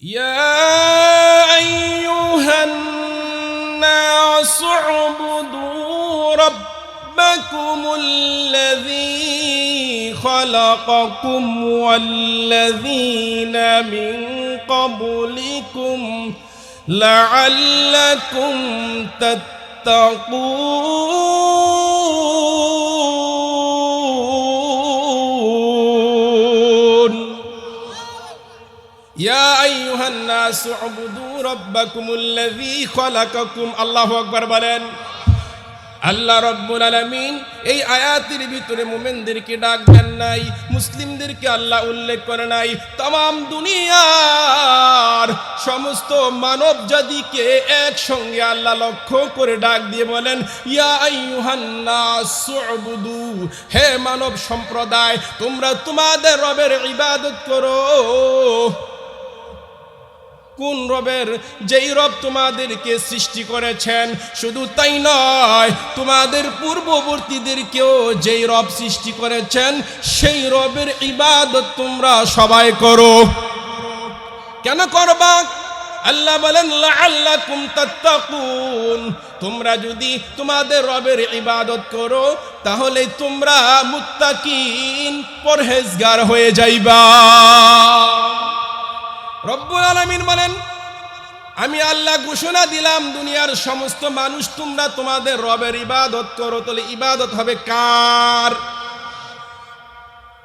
يا أيها الناس اعبدوا ربكم الذي خلقكم والذين من قبلكم لعلكم تتقون يا أيها الناس اعبدوا ربكم الذي خلقكم الله أكبر বলেন আল্লাহ রাব্বুল আলামিন এই আয়াতের ভিতরে মুমিনদেরকে ডাক দেন নাই, মুসলিমদেরকে আল্লাহ উল্লেখ করে নাই, तमाम দুনিয়ার সমস্ত মানব জাতিকে একসঙ্গে আল্লাহ লক্ষ্য করে ডাক দিয়ে বলেন ইয়া আইয়ুহান নাস উবুদু, হে মানব সম্প্রদায় তোমরা তোমাদের রবের ইবাদত করো। কোন রবের? যেই রব তোমাদেরকে সৃষ্টি করেছেন, শুধু তাই নয় তোমাদের পূর্ববর্তীদেরকেও যেই রব সৃষ্টি করেছেন সেই রবের ইবাদত তোমরা সবাই করো। কেন করবা? আল্লাহ বলেন লাআল্লাকুম তাত্তাকুন, তোমরা যদি তোমাদের রবের ইবাদত করো তাহলে তোমরা মুত্তাকিন পরহেজগার হয়ে যাইবা। রব্বুল আলামিন বলেন আমি আল্লাহ ঘোষণা দিলাম দুনিয়ার সমস্ত মানুষ তোমরা তোমাদের রবের ইবাদত করো। তাহলে ইবাদত হবে কার?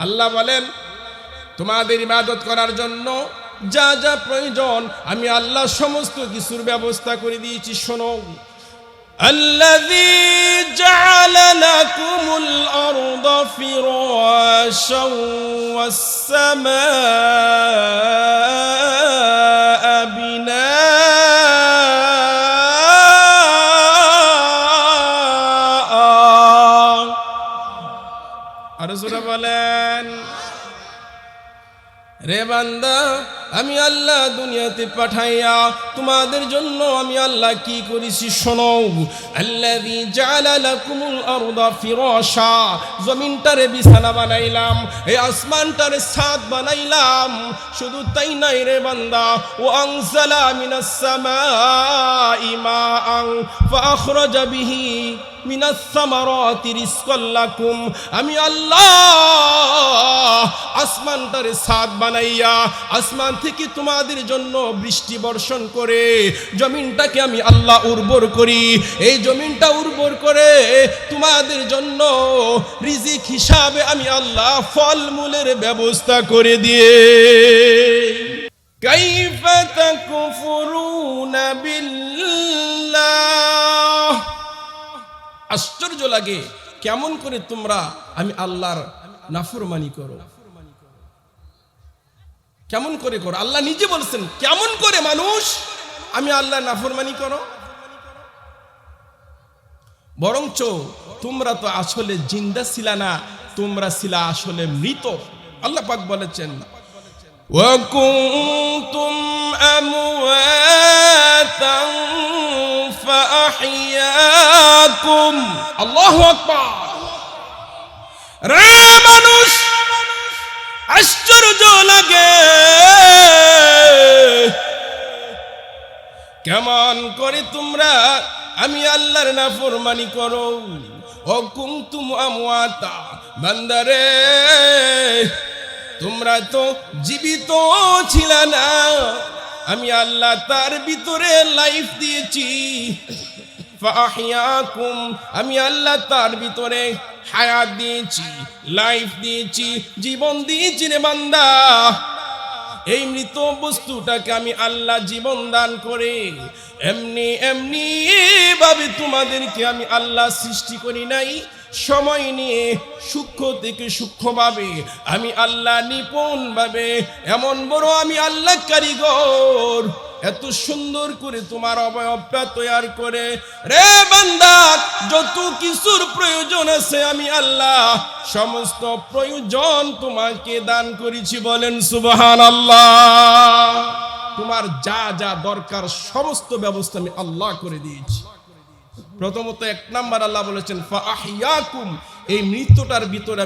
আল্লাহ বলেন তোমাদের ইবাদত করার জন্য যা যা প্রয়োজন আমি আল্লাহ সমস্ত কিছুর ব্যবস্থা করে দিয়েছি। শোনো, الذي جعل لكم الأرض فراشا والسماء بناء আরজুরা বলেন রে বান্দা আমি আল্লাহ দুনিয়াতে পাঠাইয়া তোমাদের জন্য আমি আল্লাহ কি করেছি শোনো। আল্লাযী জাআলা লাকুমুল আরদা ফিরাশা, জমিনটারে বিছানা বানাইলাম, এই আসমানটারে ছাদ বানাইলাম। শুধু তাই নাই রে বান্দা, ও আনজালা মিনাস সামাই মাআন ফাআখরাজা বিহি মিনাস সামারাতি রিজকাল লাকুম, আমি আল্লাহ আসমানটারে ছাদ বানাইয়া আসমান থেকে তোমাদের জন্য বৃষ্টি বর্ষণ করে জমিনটাকে আমি আল্লাহ উর্বর করি। এই জমিনটা উর্বর করে তোমাদের জন্য রিজিক হিসাবে আমি আল্লাহ ফলমূলের ব্যবস্থা করে দিয়ে। কাইফা তাকফুরুনা বিল্লাহ, আশ্চর্য লাগে কেমন করে তোমরা আমি আল্লাহর নাফরমানি করো। কেমন করে করো? আল্লাহ নিজে বলছেন কেমন করে মানুষ আমি আল্লাহ নাফরমানি করো। বরঞ্চ তোমরা তো আসলে জিন্দা ছিলা না, তোমরা ছিলা আসলে মৃত। আল্লাহ পাক বলেছেন ওয়া কুনতুম আমওয়াতান ফাআহইয়াকুম। আল্লাহু আকবার। রে মানুষ আশ্চর্য লাগে কেমন করে তোমরা আমি আল্লাহর নাফরমানি করো। ও কুনতুম আমওয়াতা, বান্দারে তোমরা তো জীবিত ছিল না, আমি আল্লাহ তার ভিতরে লাইফ দিয়েছি। ফাআহইয়াকুম, আমি আল্লাহ তার ভিতরে হায়াত দিয়েছি, লাইফ দিয়েছি, জীবন দিয়েছি রে বান্দা। এই মৃত বস্তুটাকে আমি আল্লাহ জীবন দান করে এমনি এমনি ভাবে তোমাদেরকে আমি আল্লাহ সৃষ্টি করি নাই। সময় নিয়ে সূক্ষ্ম থেকে সূক্ষ্মভাবে আমি আল্লাহ নিপুণ ভাবে, এমন বড় আমি আল্লাহ কারিগর, এত সুন্দর করে তোমার অবয়বটা তৈরি করে রে বান্দা যত কিছুর প্রয়োজন আছে আমি আল্লাহ সমস্ত প্রয়োজন তোমাকে দান করেছি। বলেন সুবহানাল্লাহ। তোমার যা যা দরকার সমস্ত ব্যবস্থা আমি আল্লাহ করে দিয়েছি। প্রথমত এক নাম্বার আল্লাহ বলেছেন ফাআহইয়াকুম, এই মৃত্যুটার ভিতরে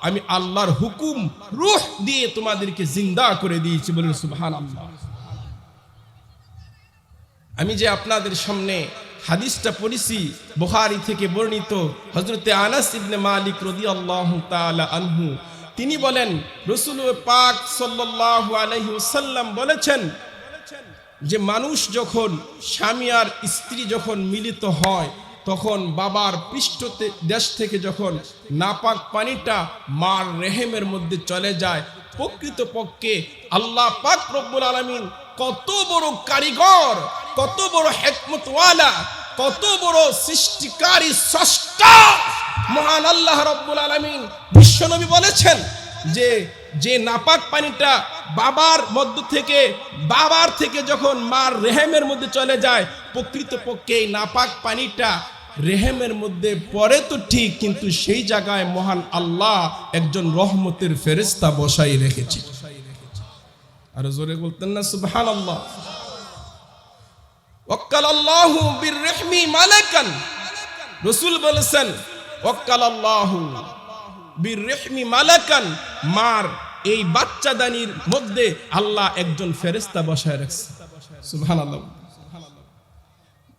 আমি আল্লাহর হুকুম রূহ দিয়ে তোমাদেরকে জিন্দা করে দিয়েছি। বলেন সুবহানাল্লাহ। আমি যে আপনাদের সামনে হাদিসটা পড়েছি বুখারী থেকে বর্ণিত, হযরতে আনাস ইবনে মালিক রাদিয়াল্লাহু তাআলা আনহু তিনি বলেন রাসূল পাক সাল্লাল্লাহু আলাইহি ওয়াসাল্লাম বলেছেন যে মানুষ যখন স্বামী আর স্ত্রী যখন মিলিত হয় তখন বাবার দেশ থেকে যখন নাপাক পানিটা মার রেহেমের মধ্যে চলে যায়, প্রকৃতপক্ষে আল্লাহ পাক রব্বুল আলামিন কত বড় কারিগর, কত বড় হিকমতওয়ালা, কত বড় সৃষ্টিকারী স্রষ্টা মহান আল্লাহ রব্বুল আলামিন। বিশ্বনবী বলেছেন যে নাপাক পানিটা বাবার থেকে যখন মার রেহেমের মধ্যে চলে যায়, প্রকৃতপক্ষে এই নাপাক পানিটা রেহেমের মধ্যে পড়ে তো ঠিক, কিন্তু সেই জায়গায় মহান আল্লাহ একজন রহমতের ফেরেশতা বসাই রেখেছে। আর জোরে বলতেন না সুবহানাল্লাহ। ওয়াক্কালাল্লাহু বিররহমি মালাকান, রাসূল বলেছেন ওয়াক্কালাল্লাহু বিররহমি মালাকান, মার এই বাচ্চাদানির মধ্যে আল্লাহ একজন ফেরেশতা বসায় রাখছে। সুবহানাল্লাহ।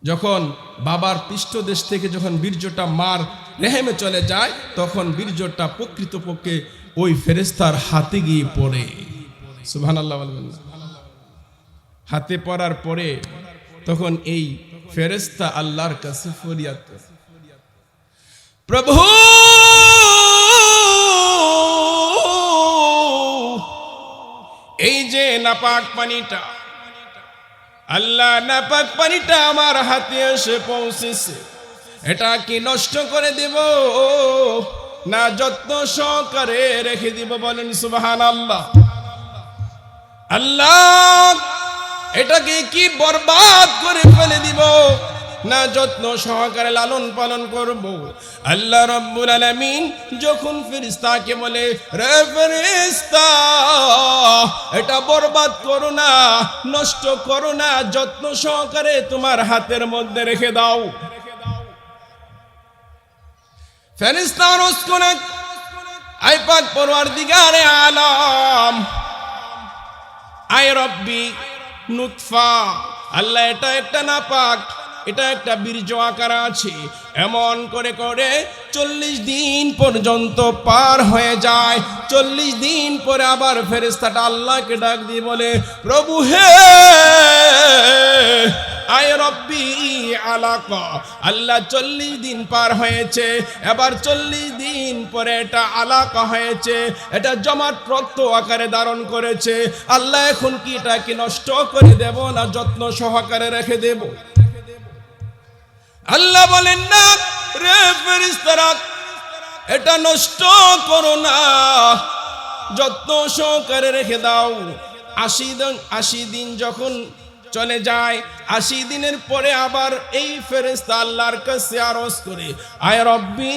যখন বাবার পৃষ্ঠদেশ থেকে যখন বীর্যটা মার রেহেমে চলে যায় তখন বীর্যটা প্রকৃতপক্ষে ওই ফেরেশতার হাতে গিয়ে পড়ে। সুবহানাল্লাহ বলবেন না? হাতে পড়ার পরে তখন এই ফেরেশতা আল্লাহর কাছে ফরিয়াদ করে, প্রভু এই যে নাপাক পানিটা, আল্লাহ নাপাক পানিটা আমার হাতে এসে পৌঁছেছে, এটা কি নষ্ট করে দেব না যত্ন সহকারে রেখে দিব? বলেন সুবহানাল্লাহ। আল্লাহ এটাকে কি বরবাদ করে ফেলে দিব না যত্ন সহকারে লালন পালন করব? আল্লাহ রাব্বুল আলামিন যখন ফেরেশতাকে বলে, রে ফেরেশতা এটা বরবাদ করো না, নষ্ট করো না, যত্ন সহকারে তোমার হাতের মধ্যে রেখে দাও। ফেরেশতা আরজ করে, আয় পাক পরওয়ারদিগারে আলাম, আয় রব্বি নুতফা, আল্লাহ এটা একটা নাপাক, এটা একটা বীর্য আকার আছে, এমন করে করে 40 দিন পর্যন্ত পার হয়ে যায়। 40 দিন পরে আবার ফেরেশতাটা আল্লাহকে ডাক দিয়ে বলে, প্রভু হে আয় রব্বি আলাকা, আল্লাহ 40 দিন পার হয়েছে, এবার 40 দিন পরে এটা আলাকা হয়েছে, এটা জমাট রক্ত আকারে ধারণ করেছে। আল্লাহ এখন কি এটাকে নষ্ট করে দেব না যত্ন সহকারে রেখে দেব? আল্লাহ বলেন, না রে ফেরেশতারা এটা নষ্ট করো না, যত্ন সহকারে রেখে দাও। 80 দিন যখন চলে যায়, 80 দিনের পরে আবার এই ফেরেশতা আল্লাহর কাছে আরজ করে, আয় রব্বি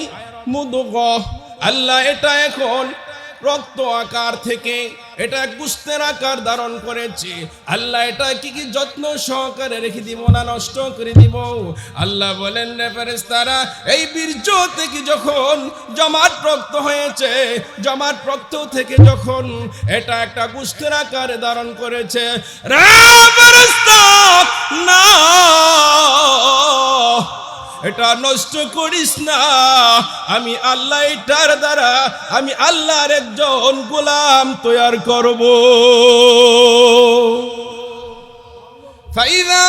মুদগা, আল্লাহ এটা এখন রক্ত আকার থেকে এটা গোশতের আকার ধারণ করেছে, আল্লাহ এটা কি যত্ন সহকারে রেখে দিব না নষ্ট করে দিব? আল্লাহ বলেন, রে ফেরেশতারা এই বীর্য থেকে যখন জমাট রক্ত হয়েছে, জমাট রক্ত থেকে যখন এটা একটা গোশতের আকারে ধারণ করেছে, রে ফেরেশতা না এটা নষ্ট করিস না, আমি আল্লাহ এটার দ্বারা আমি আল্লাহর একজন গোলাম তৈয়ার করব। ফাইযা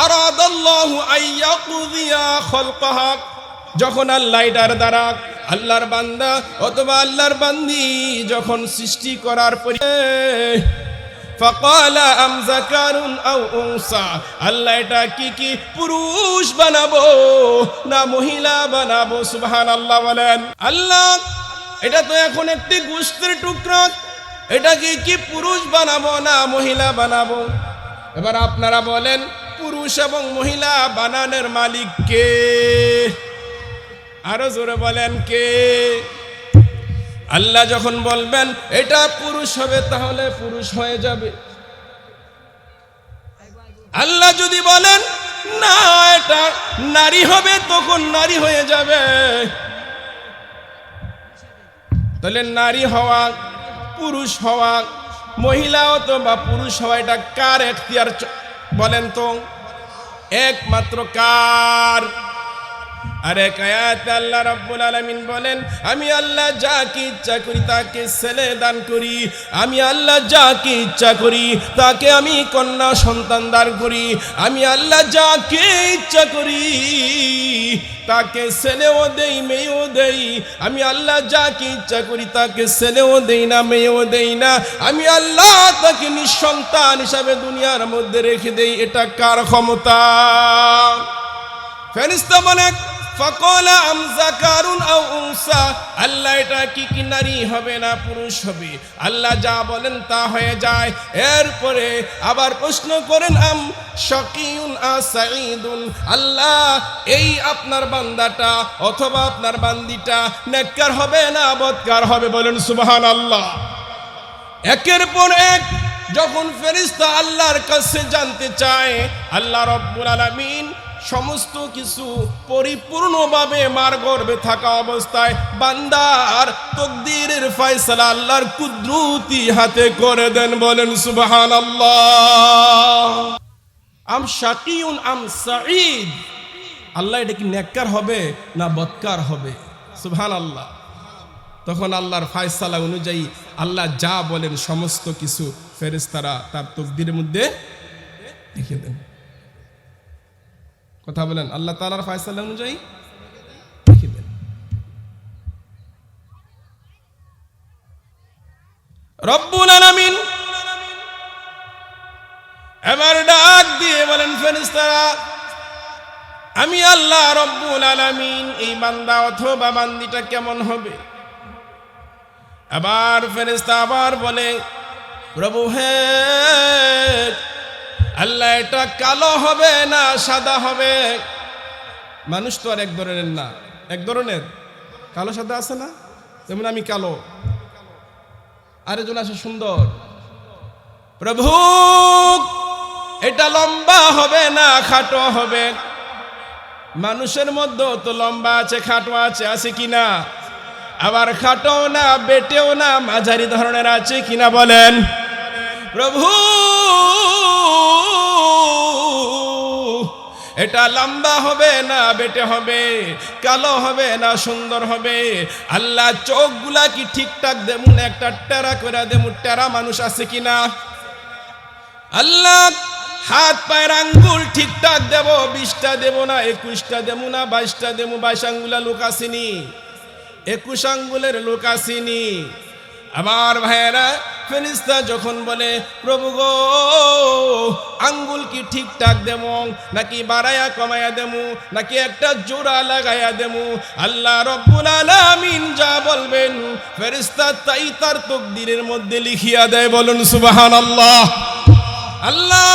আরাদাল্লাহু আইয়াকুযিয়া খালকাহা, যখন আল্লাহ এটার দ্বারা আল্লাহর বান্দা অথবা আল্লাহর বান্দি যখন সৃষ্টি করার পরে ফাকালা আম যাকারুন আও উনসা, আল্লাহ এটা কি পুরুষ বানাবো না মহিলা বানাবো? সুবহানাল্লাহ বলেন। আল্লাহ এটা তো এখন একটি গোশতের টুকরা, এটা কি পুরুষ বানাবো না মহিলা বানাবো? এবার আপনারা বলেন, পুরুষ এবং মহিলা বানানোর মালিক কে? আরো জোরে বলেন কে? আল্লাহ যখন বলবেন এটা পুরুষ হবে তাহলে পুরুষ হয়ে যাবে। আল্লাহ যদি বলেন না, এটা নারী হবে তখন নারী হয়ে যাবে। তাহলে নারী হওয়া, পুরুষ হওয়া, মহিলা অথবা পুরুষ হওয়া, এটা কার এখতিয়ার বলেন তো? একমাত্র কার? আর এক আয়াতে আল্লাহ রাব্বুল আলামিন বলেন, আমি আল্লাহ যাকে ইচ্ছা করি তাকে ছেলে দান করি, আমি আল্লাহ যাকে ইচ্ছা করি তাকে আমি কন্যা সন্তান দান করি, আমি আল্লাহ যাকে ইচ্ছা করি তাকে ছেলেও দেই মেয়েও দেই, আমি আল্লাহ যাকে ইচ্ছা করি তাকে ছেলেও দেই না মেয়েও দেই না, আমি আল্লাহ তাকে নিঃসন্তান হিসাবে দুনিয়ার মধ্যে রেখে দেই। এটা কার ক্ষমতা? ফেরেশতা বলে ফাকালা আম যাকারুন আও উনসা, আল্লাহ এটা কি নারী হবে না পুরুষ হবে? আল্লাহ যা বলেন তা হয়ে যায়। এরপরে আবার প্রশ্ন করেন আম শাকিউন আ সাঈদুন, আল্লাহ এই আপনার বান্দাটা অথবা আপনার বান্দিটা নেককার হবে না বদকার হবে? বলেন সুবহানাল্লাহ। একের পর এক যখন ফেরেশতা আল্লাহর কাছে জানতে চায়, আল্লাহ রাব্বুল আলামিন সমস্ত কিছু পরিপূর্ণভাবে মার গর্ভে থাকা অবস্থায় বান্দার তকদীরের ফয়সালা আল্লাহর কুদরতি হাতে করে দেন। বলেন সুবহানাল্লাহ। আম শাকিউন আম সাঈদ, আল্লাহ এটা কি নেককার হবে না বদকার হবে? সুবহানাল্লাহ। তখন আল্লাহর ফয়সালা অনুযায়ী আল্লাহ যা বলেন সমস্ত কিছু ফেরেশতারা তার তকদীরের মধ্যে লিখে দেন। কথা বলেন, আল্লাহ তাআলার ফয়সালা অনুযায়ী লিখে দেন। রব্বুল আলামিন এবার ডাক দিয়ে বলেন, ফেরেশতারা আমি আল্লাহ রব্বুল আলামিন এই বান্দা অথবা বান্দিটা কেমন হবে? আবার ফেরেশতা আবার বলে, প্রভু হে আল্লাহ এটা কালো হবে না সাদা হবে? মানুষ তো আর এক ধরনের না, এক ধরনের কালো সাদা আছে না? যেমন আমি কালো, আরেকজন আছে সুন্দর। প্রভু এটা লম্বা হবে না খাটো হবে? মানুষের মধ্যে তো লম্বা আছে খাটো আছে, আছে কিনা? আবার খাটো না বেটেও না মাঝারি ধরনের আছে কিনা বলেন? প্রভু এটা লম্বা হবে না বেটে হবে? কালো হবে না সুন্দর হবে? আল্লাহ চোখগুলা কি ঠিকঠাক দেমু না একটা টেরা করে দেমু? টেরা মানুষ আছে কিনা? আল্লাহ হাত পায়ের আঙ্গুল ঠিকঠাক দেব, 20টা দেব না 21টা দেব না 22টা দেব? 22 আঙ্গুলা লোক আসেনি, 21 আঙ্গুলের লোক আসেনি। আমার ভাইয়েরা, ফেরেশতা যখন বলে প্রভু গো আঙ্গুল কি ঠিকঠাক দেবো নাকি বাড়ায়া কমায়া দেবো নাকি একটা জোড়া লাগায়া দেবো? আল্লাহ রব্বুল আলামিন যা বলবেন ফেরেশতা তাই তার তকদিরের মধ্যে লিখিয়া দেয়। বলুন সুবহানাল্লাহ। আল্লাহ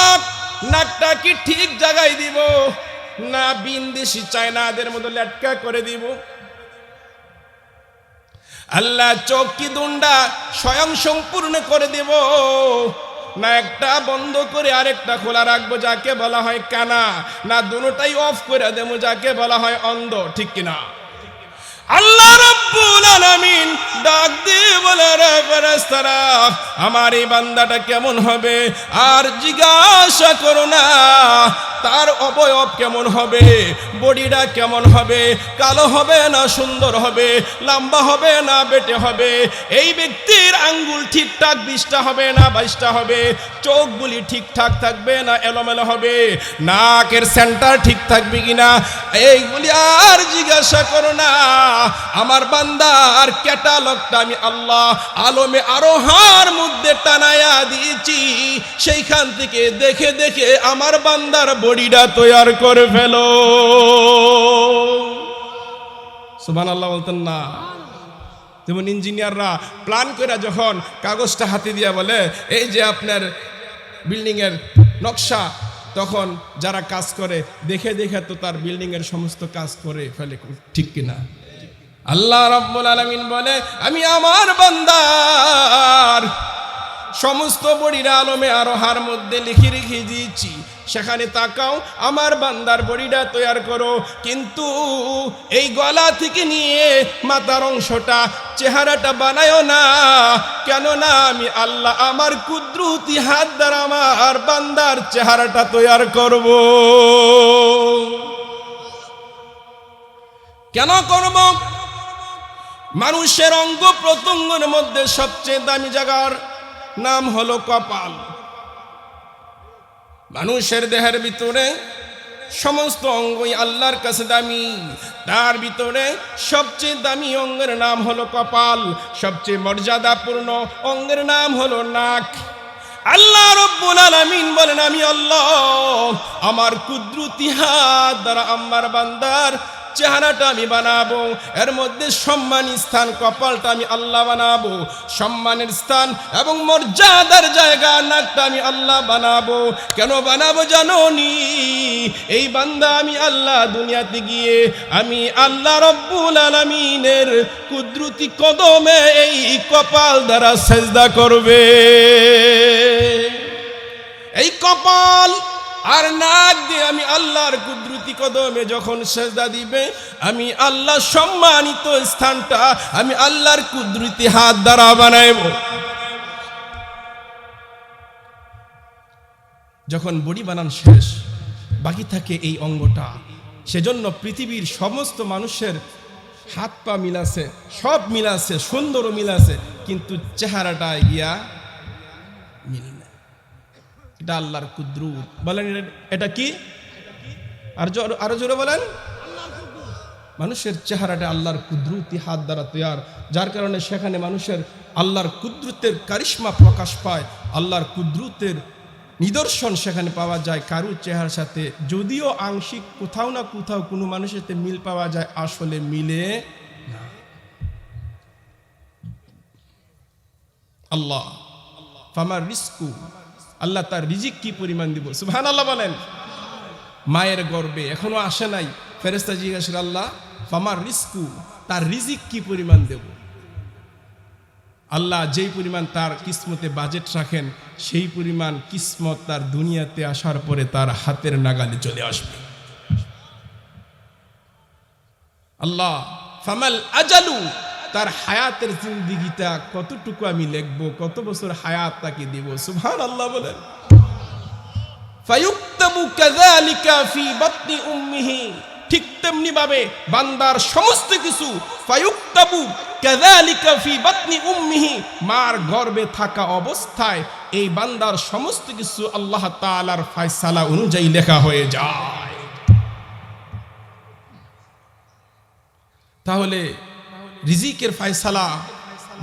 নাকটা কি ঠিক জায়গায় দিব না বিন্দেশি চায়নাদের মতো লটকা করে দিব? আল্লাহ চোখ কি দুন্ডা স্বয়ং সম্পূর্ণ করে দেব না একটা বন্ধ করে আরেকটা খোলা রাখবো যাকে বলা হয় কানা? না দুটোটাই অফ করে দেবো যাকে বলা হয় অন্ধ? ঠিক কিনা? আল্লাহ রাব্বুল আলামিন ডাক দিয়ে বলে, রে ফেরেশতারা আমার এই বান্দাটা কেমন হবে? আর জিজ্ঞাসা করো না তার অবয়ব কেমন হবে, বডিটা কেমন হবে, কালো হবে না সুন্দর হবে, লম্বা হবে না বেটে হবে? এই ব্যক্তির আঙ্গুল ঠিকঠাক 20টা হবে না 22টা হবে? চোখগুলি ঠিকঠাক থাকবে না এলোমেলো হবে? নাকের সেন্টার ঠিক থাকবে কিনা? এইগুলি আর জিজ্ঞাসা করো না। আমার বান্দার ক্যাটালগটা আমি আল্লাহ আলমে আরোহার মধ্যে টানায়া দিয়েছি, সেইখান থেকে দেখে দেখে আমার বান্দার বডিটা তৈয়ার করে ফেলো। সুবহানাল্লাহ বলতেন না? যেমন ইঞ্জিনিয়াররা প্ল্যান করে যখন কাগজটা হাতে দিয়া বলে এই যে আপনার বিল্ডিং এর নকশা, তখন যারা কাজ করে দেখে দেখে তো তার বিল্ডিং এর সমস্ত কাজ করে ফেলে, ঠিক কিনা? আল্লাহ রাব্বুল আলামিন বলে আমি আমার বান্দার সমস্ত বড়ির আলমে আরোহার মধ্যে লিখে রেখে দিয়েছি, সেখানে তাকাও, আমার বান্দার বড়িটা তৈয়ার করো। কিন্তু এই গলা থেকে নিয়ে মাথার অংশটা, চেহারাটা বানায়ও না, কেননা আমি আল্লাহ আমার কুদরতি হাত দ্বারা আমার বান্দার চেহারাটা তৈয়ার করব। কেন করব? মানুষের অঙ্গ প্রত্যঙ্গের মধ্যে সবচেয়ে দামি জায়গার নাম হলো কপাল। মানুষের দেহের ভিতরে সমস্ত অঙ্গই আল্লাহর কাছে দামি, তার ভিতরে সবচেয়ে দামি অঙ্গের নাম হলো কপাল, সবচেয়ে মর্যাদাপূর্ণ অঙ্গের নাম হলো নাক। আল্লাহ রব্বুল আলামিন বলেন, আমি আল্লাহ আমার কুদরতি হাত দ্বারা আমার বান্দার চেহারাটা আমি বানাবো, এর মধ্যে সম্মানী স্থান কপালটা আমি আল্লাহ বানাবো, সম্মানের স্থান এবং মর্যাদার জায়গা নাকটা আমি আল্লাহ বানাবো। কেন বানাবো জানোনি? এই বান্দা আমি আল্লাহ দুনিয়াতে গিয়ে আমি আল্লাহ রব্বুল আলামিনের কুদরতি কদমে এই কপাল দ্বারা সেজদা করবে। এই কপাল আর নাক দিয়ে আমি আল্লাহর কুদরতি কদমে যখন সেজদা দিবে, আমি আল্লাহ সম্মানিত স্থানটা আমি আল্লাহর কুদরতি হাত দ্বারা বানাইব। যখন বডি বানান শেষ, বাকি থাকে এই অঙ্গটা। সেজন্য পৃথিবীর সমস্ত মানুষের হাত পা মিলাছে, সব মিলাছে, সুন্দরও মিলাছে, কিন্তু চেহারাটা গিয়া মিল না। এটা আল্লাহর কুদরত। বলেন এটা কি? আরো জোরে বলেন। মানুষের চেহারাটা আল্লাহর কুদরতি হাত দ্বারা তৈয়ার, যার কারণে সেখানে মানুষের আল্লাহর কুদরতের কারিশমা প্রকাশ পায়, আল্লাহর কুদরতের নিদর্শন সেখানে পাওয়া যায় কারুর চেহারার সাথে। যদিও আংশিক কোথাও না কোথাও কোনো মানুষের সাথে মিল পাওয়া যায়, আসলে মিলে না। আল্লাহ ফামার রিজকু, আল্লাহ তার রিজিক কি পরিমাণ দিব। সুবহানাল্লাহ বলেন। মায়ের গর্ভে এখনো আসে নাই, ফেরেশতা জিজ্ঞাসা, আল্লাহ ফামার রিজকু, তার রিজিক কি পরিমাণ দেব। আল্লাহ যেই পরিমাণ তার কিসমতে বাজেট রাখেন, সেই পরিমাণ কিসমত তার দুনিয়াতে আসার পরে তার হাতের নাগালে চলে আসবে। আল্লাহ ফামাল আজালু, তার হায়াতের জিন্দিগিটা কতটুকু আমি লিখবো, কত বছর হায়াত তাকে দিব। সুবহানাল্লাহ বলেন। ফায়ুক্তাবু কাযালিকা ফি বাতনি উম্মিহি, ঠিক তেমনি ভাবে বান্দার সমস্ত কিছু ফায়ুক্তাবু কাযালিকা ফি বাতনি উম্মিহি, মার গর্ভে থাকা অবস্থায় এই বান্দার সমস্ত কিছু আল্লাহ তাআলার ফয়সালা অনুযায়ী লেখা হয়ে যায়। তাহলে রিজিকের ফয়সালা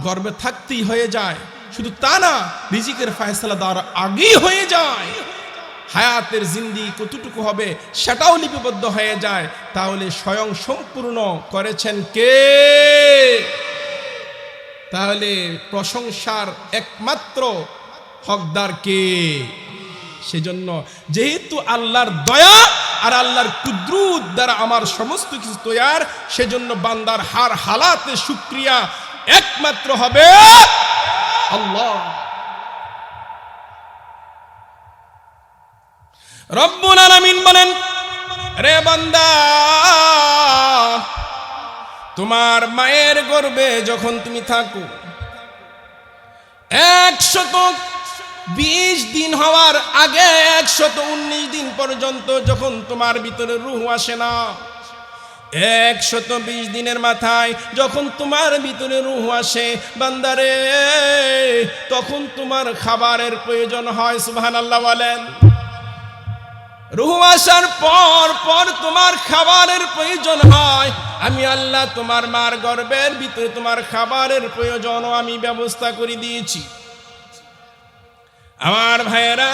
গর্ভে থাকতেই হয়ে যায়। শুধু তা না, রিজিকের ফয়সালা দেওয়ার আগেই হয়ে যায়। হায়াতের জিন্দেগি কতটুকু হবে সেটাও লিপিবদ্ধ হয়ে যায়। তাহলে স্বয়ং সম্পূর্ণ করেছেন কে? তাহলে প্রশংসার একমাত্র হকদার কে? সেজন্য যেহেতু আল্লাহর দয়া আর আল্লাহর কুদরত দ্বারা আমার সমস্ত কিছু তৈয়ার, সেজন্য বান্দার হার হালাতে শুকরিয়া একমাত্র হবে আল্লাহ। রব্বুল আলামিন বলেন, রে বান্দা, তোমার মায়ের গর্ভে যখন তুমি থাকো, 120 দিন হওয়ার আগে 119 দিন পর্যন্ত যখন তোমার ভিতরে রূহ আসে না, 120 দিনের মাথায় যখন তোমার ভিতরে রূহ আসে বান্দারে, তখন তোমার খাবারের প্রয়োজন হয়। সুবহানাল্লাহ বলেন। রূহ আসার পর পর তোমার খাবারের প্রয়োজন হয়। আমি আল্লাহ তোমার মার গর্ভের ভিতরে তোমার খাবারের প্রয়োজনও আমি ব্যবস্থা করে দিয়েছি। আমার ভাইয়েরা,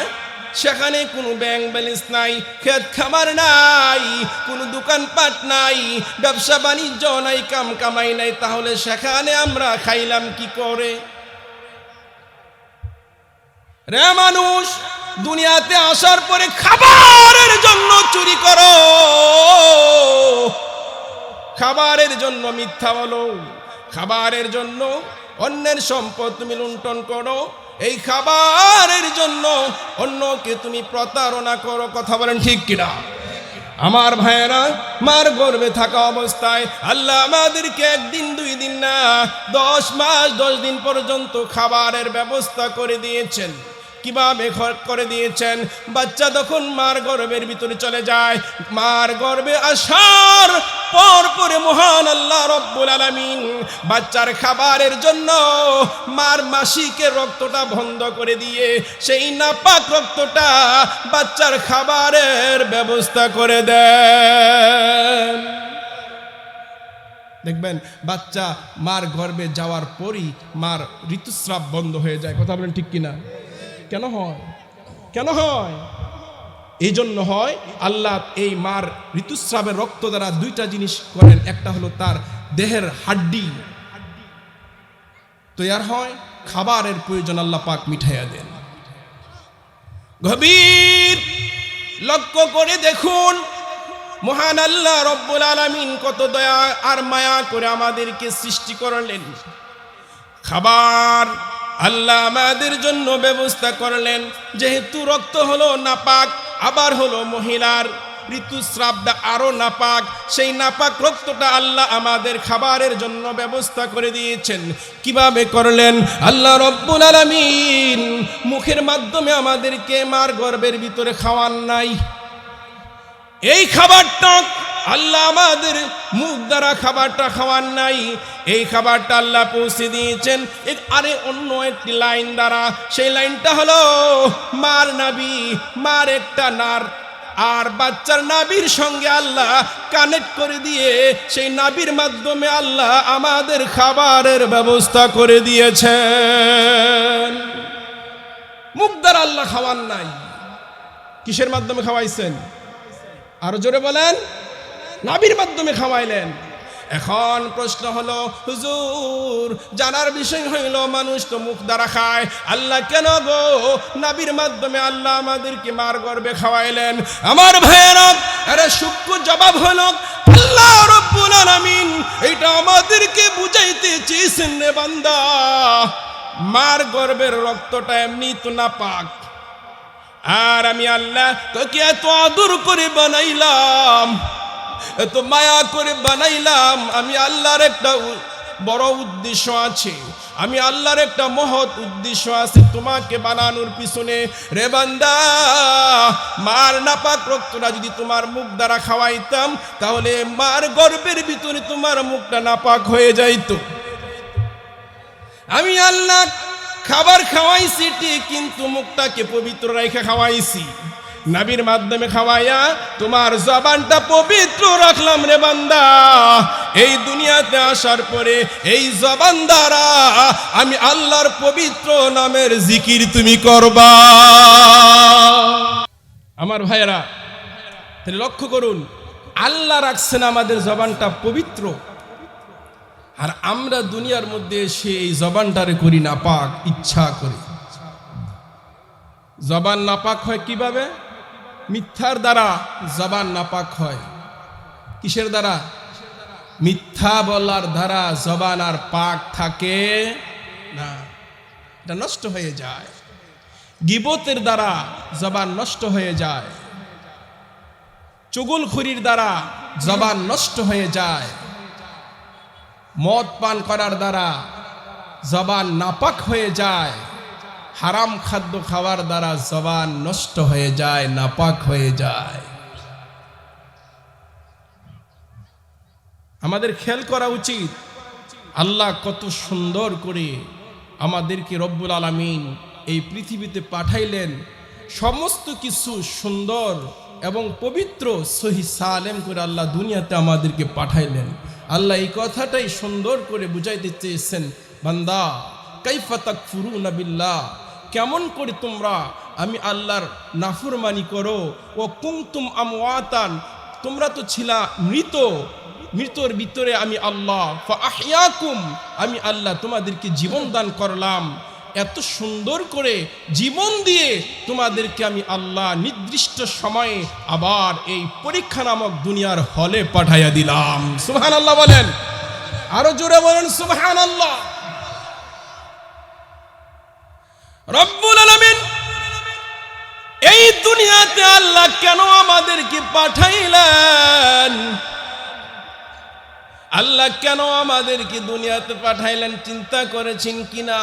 সেখানে কোনো ব্যাংক ব্যালেন্স নাই, খেত খামার নাই, কোনো দোকানপাট নাই, ব্যবসা বাণিজ্য নাই, কাম কামাই নাই। তাহলে সেখানে আমরা খাইলাম কি করে? রে মানুষ, দুনিয়াতে আসার পরে খাবারের জন্য চুরি করো, খাবারের জন্য মিথ্যা বলো, খাবারের জন্য অন্যের সম্পদ তুমি লুণ্ঠন করো, এই খাবারের জন্য অন্যকে তুমি প্রতারণা করো, কথা বলেন ঠিক কিনা? আমার ভাইয়েরা, মার গর্ভে থাকা অবস্থায় আল্লাহ আমাদেরকে একদিন 2 দিন না 10 মাস 10 দিন পর্যন্ত খাবারের ব্যবস্থা করে দিয়েছেন। কিভাবে করে দিয়েছেন? বাচ্চা যখন মার গর্ভের ভিতরে চলে যায়, মার গর্ভে আসার পরে মহান আল্লাহ রব্বুল আলামিন বাচ্চার খাবারের জন্য মার মাসিকের রক্তটা বন্ধ করে দিয়ে সেই নাপাক রক্তটা বাচ্চার খাবারের ব্যবস্থা করে দেন। দেখবেন বাচ্চা মার গর্ভে যাওয়ার পরই মার ঋতুস্রাব বন্ধ হয়ে যায়, কথা বলেন ঠিক কিনা? কেন হয়? কেন হয়? এই জন্য হয়, আল্লাহ এই মার ঋতুস্রাবের রক্ত দ্বারা 2টা জিনিস করেন। একটা হলো তার দেহের হাড্ডি তৈয়ার হয়, খাবারের প্রয়োজন আল্লাহ পাক মিঠাইয়া দেন। গভীর লক্ষ্য করে দেখুন, মহান আল্লাহ রব্বুল আলামিন কত দয়া আর মায়া করে আমাদেরকে সৃষ্টি করলেন। খাবার আল্লাহ আমাদের জন্য ব্যবস্থা করলেন। যেহেতু রক্ত হলো নাপাক, আবার হলো মহিলার ঋতুস্রাবটা আরো নাপাক, সেই নাপাক রক্তটা আল্লাহ আমাদের খাবারের জন্য ব্যবস্থা করে দিয়েছেন। কিভাবে করলেন? আল্লাহ রব্বুল আলামিন মুখের মাধ্যমে আমাদেরকে মার গর্ভের ভিতরে খাওয়ান নাই। এই খাবারটা আল্লাহ আমাদের মুখ দ্বারা খাবারটা খাওয়ান নাই, এই খাবারটা আল্লাহ পৌঁছে দিয়েছেন আরে অন্য একটি লাইন দ্বারা। সেই লাইনটা হলো মার নাভি, মার একটা নার আর বাচ্চার নাভির সঙ্গে আল্লাহ কানেক্ট করে দিয়ে সেই নাভির মাধ্যমে আল্লাহ আমাদের খাবারের ব্যবস্থা করে দিয়েছেন। মুখ দ্বারা আল্লাহ খাওয়ান নাই, কিসের মাধ্যমে খাওয়াইছেন? আরো জোরে বলেন। নাভির মাধ্যমে খাওয়াইলেন। এখন প্রশ্ন হলো, হুজুর জানার বিষয় হইল মানুষ তো মুখ দ্বারা খায়, আল্লাহ কেন গো নাভির মাধ্যমে আল্লাহ আমাদেরকে মার গর্ভে খাওয়াইলেন? আমার ভাইয়েরা, আরে সূক্ষ্ম জবাব হলো আল্লাহ রব্বুল আলামিন এটা আমাদেরকে বুঝাইতে চেয়েছেন রে বান্দা, মার গর্ভের রক্তটা এমনি তো নাপাক, আর আমি আল্লাহ তোকে এত আদর করে বানাইলাম, এত মায়া করে বানাইলাম। আমি আল্লাহর একটা বড় উদ্দেশ্য আছে, আমি আল্লাহর একটা মহৎ উদ্দেশ্য আছে তোমাকে বানানোর পিছনে। রে বান্দা, মার নাপাক রক্তটা যদি তোমার মুখ দ্বারা খাওয়াইতাম, তাহলে মার গর্ভের ভিতরে তোমার মুখটা নাপাক হয়ে যাইত। আমি আল্লাহ খাবার খাওয়াইছি ঠিক, কিন্তু মুখটাকে পবিত্র রেখে খাওয়াইছি। নাবির মাধ্যমে খাওয়াইয়া তোমার জবানটা পবিত্র রাখলাম রে বান্দা। এই দুনিয়াতে আসার পরে এই জবান দ্বারা আমি আল্লাহর পবিত্র নামের জিকির তুমি করবা। আমার ভাইয়েরা, তাহলে লক্ষ্য করুন, আল্লাহ রাখছেন আমাদের জবানটা পবিত্র, আর আমরা দুনিয়ার মধ্যে এসে এই জবানটারে করি নাপাক ইচ্ছা করে। জবান নাপাক হয় কিভাবে? মিথ্যার দ্বারা জবান নাপাক হয়। কিসের দ্বারা? মিথ্যা বলার দ্বারা জবান আর পাক থাকে না, এটা নষ্ট হয়ে যায়। গীবতের দ্বারা জবান নষ্ট হয়ে যায়, চুগলখুরির দ্বারা জবান নষ্ট হয়ে যায়, মদ পান করার দ্বারা জবান নাপাক হয়ে যায়, হারাম খাদ্য খাওয়ার দ্বারা জবান নষ্ট হয়ে যায়, নাপাক হয়ে যায়। আমাদের খেয়াল করা উচিত, আল্লাহ কত সুন্দর করে আমাদেরকে রব্বুল আলামিন এই পৃথিবীতে পাঠাইলেন, সমস্ত কিছু সুন্দর এবং পবিত্র সহি সালেম করে আল্লাহ দুনিয়াতে আমাদেরকে পাঠাইলেন। আল্লাহ এই কথাটাই সুন্দর করে বুঝাইতে চেয়েছেন, বান্দা কাইফা তাকফুরুনা বিল্লাহ, কেমন করে তোমরা আমি আল্লাহর নাফরমানি করো। ও কুনতুম আমওয়াতান, তোমরা তো ছিলা মৃত, মৃতর ভিতরে আমি আল্লাহ ফাআহইয়াকুম, আমি আল্লাহ তোমাদেরকে জীবন দান করলাম। এত সুন্দর করে জীবন দিয়ে তোমাদেরকে আমি আল্লাহ নির্দিষ্ট সময়ে আবার এই পরীক্ষা নামক দুনিয়ার হলে পাঠাইয়া দিলাম। সুবহানাল্লাহ বলেন, আরো জোরে বলেন সুবহানাল্লাহ। রব্বুল আলামিন এই দুনিয়াতে আল্লাহ কেন আমাদেরকে পাঠাইলেন? আল্লাহ কেন আমাদেরকে দুনিয়াতে পাঠাইলেন চিন্তা করেছেন কিনা?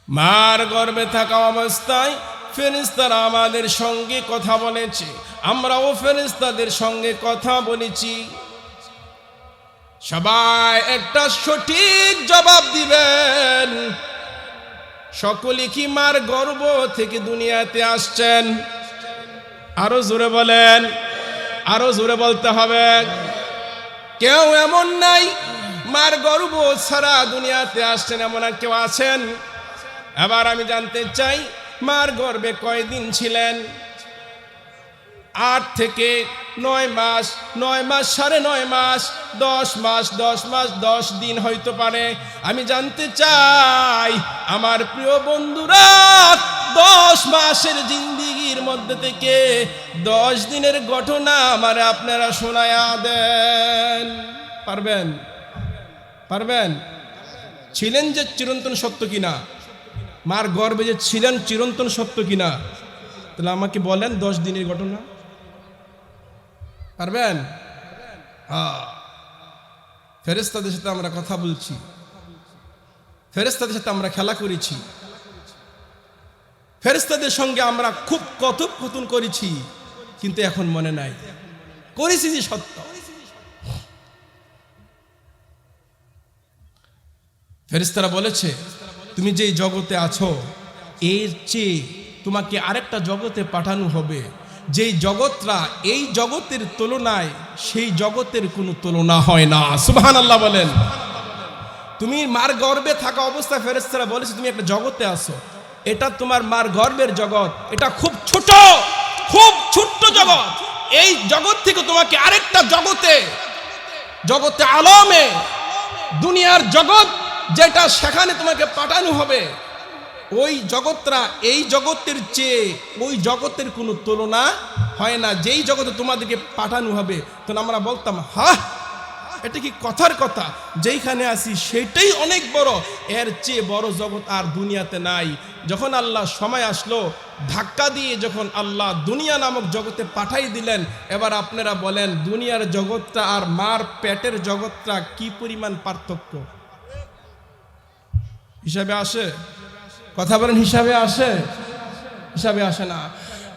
মার গর্ভে থাকা অবস্থায় ফেরেশতারা আমাদের সঙ্গে কথা বলেছে, আমরাও ফেরেশতাদের সঙ্গে কথা বলেছি। সবাই একটা সঠিক জবাব দিবেন। সকলে কি মার গর্ভ থেকে দুনিয়াতে আসছেন? আরো জোরে বলেন, আরো জোরে বলতে হবে। কেউ এমন নাই মার গর্ভ ছাড়া দুনিয়াতে আসছেন, এমন আর কেউ আছেন? এবার আমি জানতে চাই মার গর্ভে কয়দিন ছিলেন? 8 থেকে 9 মাস, 9 মাস, 9.5 মাস, 10 মাস, 10 মাস 10 দিন হইতে পারে। আমি জানতে চাই আমার প্রিয় বন্ধুরা, 10 মাসের জিন্দিগির মধ্যে থেকে 10 দিনের ঘটনা আমার আপনারা শোনায়া দেন। পারবেন? পারবেন? ছিলেন যে চিরন্তন সত্য কিনা? মার গর্ভে যে ছিলেন চিরন্তন সত্য কিনা? তাহলে আমাকে বলেন 10 দিনের ঘটনা। পারবেন? ফেরেশতাদের সাথে আমরা কথা বলছি, ফেরেশতাদের সাথে আমরা খেলা করেছি, ফেরেশতাদের সঙ্গে আমরা খুব কথোপকথন করেছি, কিন্তু এখন মনে নাই করেছি যে সত্য। ফেরেশতারা বলেছে তুমি যে জগতে আছো এর চেয়ে তোমাকে আরেকটা জগতে পাঠানো হবে, যেই জগৎটা এই জগতের তুলনায় সেই জগতের কোনো তুলনা হয় না। সুবহানাল্লাহ বলেন। তুমি মার গর্ভে থাকা অবস্থায় ফেরেশতারা বলেছে তুমি একটা জগতে আছো, এটা তোমার মার গর্ভের জগৎ, এটা খুব ছোট, খুব ছোট্ট জগৎ। এই জগৎ থেকে তোমাকে আরেকটা জগতে, জগতে আলমে, দুনিয়ার জগৎ যেটা, সেখানে তোমাকে পাঠানো হবে। ওই জগৎটা এই জগতের চেয়ে ওই জগতের কোনো তুলনা হয় না, যেই জগতে তোমাদেরকে পাঠানো হবে। তো আমরা বলতাম হ্যাঁ এটা কি কথার কথা, যেইখানে আসি সেটাই অনেক বড়, এর চেয়ে বড় জগৎ আর দুনিয়াতে নাই। যখন আল্লাহ সময় আসলো ধাক্কা দিয়ে যখন আল্লাহ দুনিয়া নামক জগতে পাঠাই দিলেন, এবার আপনারা বলেন দুনিয়ার জগৎটা আর মার পেটের জগৎটা কি পরিমাণ পার্থক্য? হিসাবে আসে? কথা বলেন, হিসাবে আসে? হিসাবে আসে না।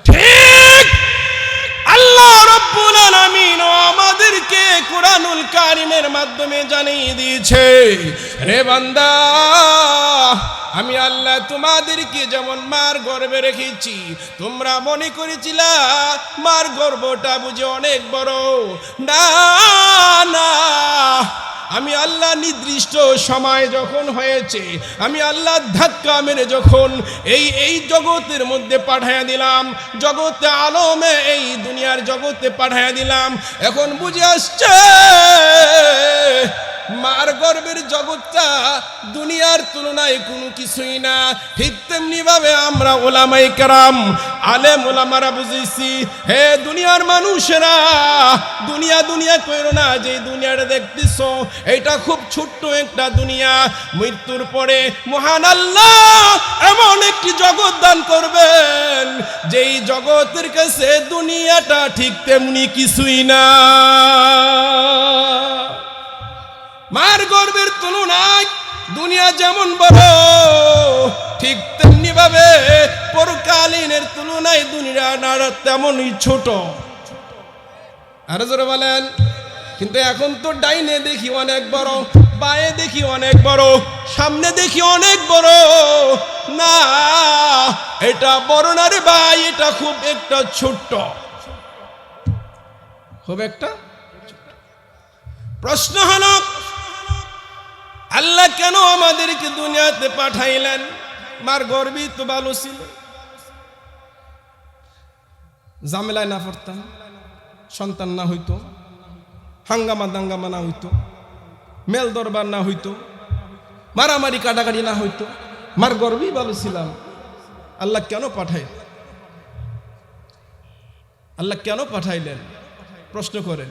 ঠিক আল্লাহ রাব্বুল আলামিন আমাদেরকে কোরআনুল কারীমের মাধ্যমে জানিয়ে দিয়েছে, রে বান্দা আমি আল্লাহ তোমাদেরকে যেমন মার গর্ভে রেখেছি, তোমরা মনে করেছিলা মার গর্ভটা বুঝে অনেক বড়। না না, আমি আল্লাহ নির্দিষ্ট সময় যখন হয়েছে, আমি আল্লাহ ধাক্কা মেরে যখন এই জগতের মধ্যে পাঠাইয়া দিলাম, জগতে আলমে এই দুনিয়ার জগতে পাঠাইয়া দিলাম, এখন বুঝে আসছে মার গর্ভের জগৎটা দুনিয়ার তুলনায় কোনো কিছুই না। ঠিক তেমনি ভাবে আমরা ওলামায়ে কেরাম, আলেম ওলামারা বুঝেছি, হে দুনিয়ার মানুষেরা, দুনিয়া দুনিয়া কইরো না, যে দুনিয়াটা দেখতেছো এটা খুব ছোট্ট একটা দুনিয়া। মৃত্যুর পরে মহান আল্লাহ এমন একটি জগৎ দান করবেন, যেই জগতের কাছে দুনিয়াটা ঠিক তেমনি কিছুই না। মার গর্ভের তুলনায় দুনিয়া যেমন বড়, ঠিক তেমনি ভাবে পরকালীনের তুলনায় দুনিয়া তেমনই ছোট। আরো জোরে বলেন। কিন্তু এখন তো ডাইনে দেখি অনেক বড়, বায়ে দেখি অনেক বড়, সামনে দেখি অনেক বড়। না, এটা বড় না রে ভাই, এটা খুব একটা ছোট্ট, খুব একটা। প্রশ্ন হলো আল্লাহ কেন আমাদেরকে দুনিয়াতে পাঠাইলেন? মার গর্ভই তো ভালো ছিল, ঝামেলায় না পড়তাম, সন্তান না হইতো, হাঙ্গামা দাঙ্গামা না হইতো, মেল দরবার না হইতো, মারামারি কাটাকাটি না হইতো, মার গর্ভই ভালো ছিলাম। আল্লাহ কেন পাঠাই, আল্লাহ কেন পাঠাইলেন? প্রশ্ন করেন।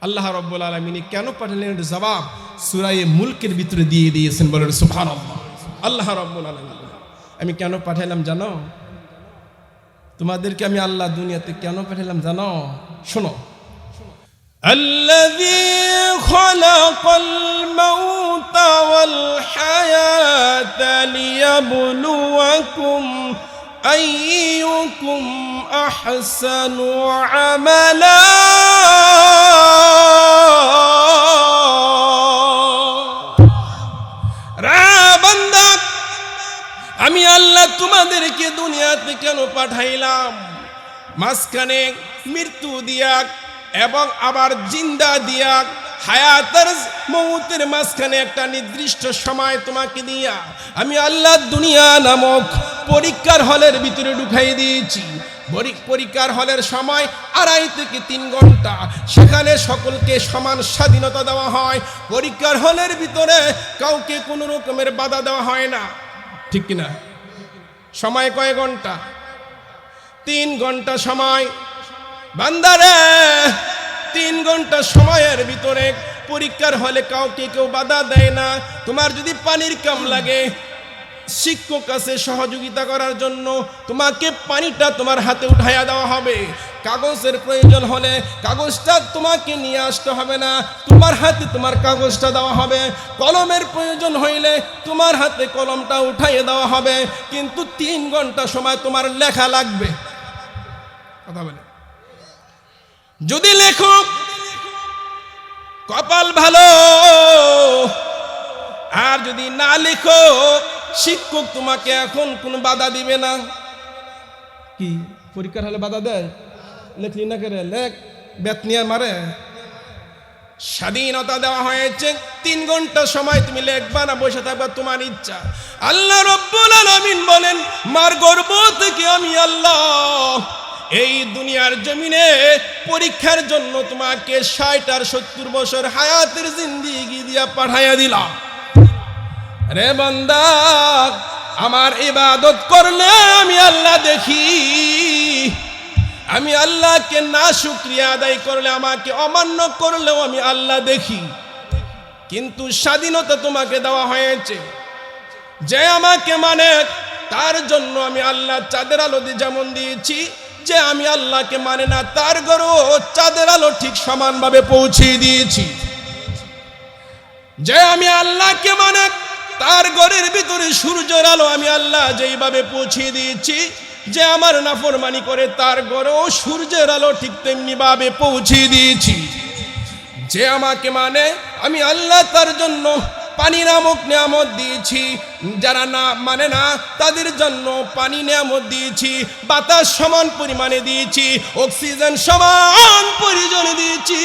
আল্লাহ রাব্বুল আলামিন কেন পাঠালেন? জবাব সূরা মুলকের ভিতরে দিয়ে দিয়েছেন। বলেন সুবহানাল্লাহ। আল্লাহ রাব্বুল আলামিন। আমি কেন পাঠাইলাম জানো? তোমাদেরকে আমি আল্লাহ দুনিয়াতে কেন পাঠাইলাম জানো? শোনো। আল্লাযী খালাকাল মাউতা ওয়াল হায়াতা লিয়াবলুয়াকুম আইয়ুকুম আহসানু আমালা। বান্দা, আমি আল্লাহ তোমাদেরকে দুনিয়াতে কেন পাঠাইলাম? মাঝখানে মৃত্যু দিয়া এবং আবার জিন্দা দিয়া, হায়াতের মৌতের মাঝখানে একটা নির্দিষ্ট সময় তোমাকে দিয়া আমি আল্লাহ দুনিয়া নামক পরীক্ষার হলের ভিতরে ঢুকাই দিয়েছি। পরীক্ষার হলের সময় 2.5 থেকে 3 ঘন্টা। সেখানে সকলকে সমান স্বাধীনতা দেওয়া হয়। পরীক্ষার হলের ভিতরে কাউকে কোনো রকমের বাধা দেওয়া হয় না, ঠিক কিনা? সময় কয় ঘন্টা? 3 ঘন্টা সময়। বান্দারে, 3 ঘন্টা সময়ের ভিতরে পরীক্ষার হলে কাউকে কেউ বাধা দেয় না। তোমার যদি পানির কাম লাগে, শিক্ষক কাছে সহযোগিতা করার জন্য তোমাকে পানিটা তোমার হাতে উঠাইয়া দেওয়া হবে। কাগজের প্রয়োজন হলে কাগজটা তোমাকে নিয়ে আসতে হবে না, তোমার হাতে তোমার কাগজটা দেওয়া হবে। কলমের প্রয়োজন হইলে তোমার হাতে কলমটা উঠাইয়ে দেওয়া হবে। কিন্তু 3 ঘন্টা সময় তোমার লেখা লাগবে। কথা বলে, যদি লেখো কপাল ভালো, আর যদি না লেখো শিক্ষক তোমাকে এখন কোনো বাধা দিবে না। কি পরীক্ষার হলে বাধা দেয়? লেখলি না করে লেখ, বেত নিয়ে মারে। স্বাধীনতা দেওয়া হয়েছে। 3 ঘন্টা সময় তুমি লেখবা না বসে থাকবা, তোমার ইচ্ছা। আল্লাহ রাব্বুল আলামিন বলেন, মার গর্ভ থেকে আমি আল্লাহ এই দুনিয়ার জমিনে পরীক্ষার জন্য তোমাকে 60 আর 70 বছর হায়াতের জিন্দেগি দিয়া পাঠাইয়া দিলাম। রে বান্দা, আমার ইবাদত করলে আমি আল্লাহ দেখি, আমি আল্লাহকে না শুকরিয়া আদায় করলে, আমাকে অমান্য করলেও আমি আল্লাহ দেখি। কিন্তু স্বাধীনতা তোমাকে দেওয়া হয়েছে। যে আমাকে মানে তার জন্য আমি আল্লাহ চাঁদের আলো দিয়ে যেমন দিয়েছি, যে আমি আল্লাহকে মানে না তার ঘরেও চাঁদের আলো ঠিক সমানভাবে পৌঁছে দিয়েছি। যে আমি আল্লাহকে মানে তার ঘরের ভিতরে সূর্যের আলো আমি আল্লাহ যেইভাবে পৌঁছে দিয়েছি, যে আমার নাফরমানি করে তার ঘরেও সূর্যের আলো ঠিক তেমনি ভাবে পৌঁছে দিয়েছি। যে আমাকে মানে আমি আল্লাহ তার জন্য পানি নামক নিয়ামত দিয়েছি, যারা না মানে না তাদের জন্য পানি নিয়ামত দিয়েছি। বাতাস সমান পরিমাণে দিয়েছি, অক্সিজেন সমান পরিমাণে দিয়েছি।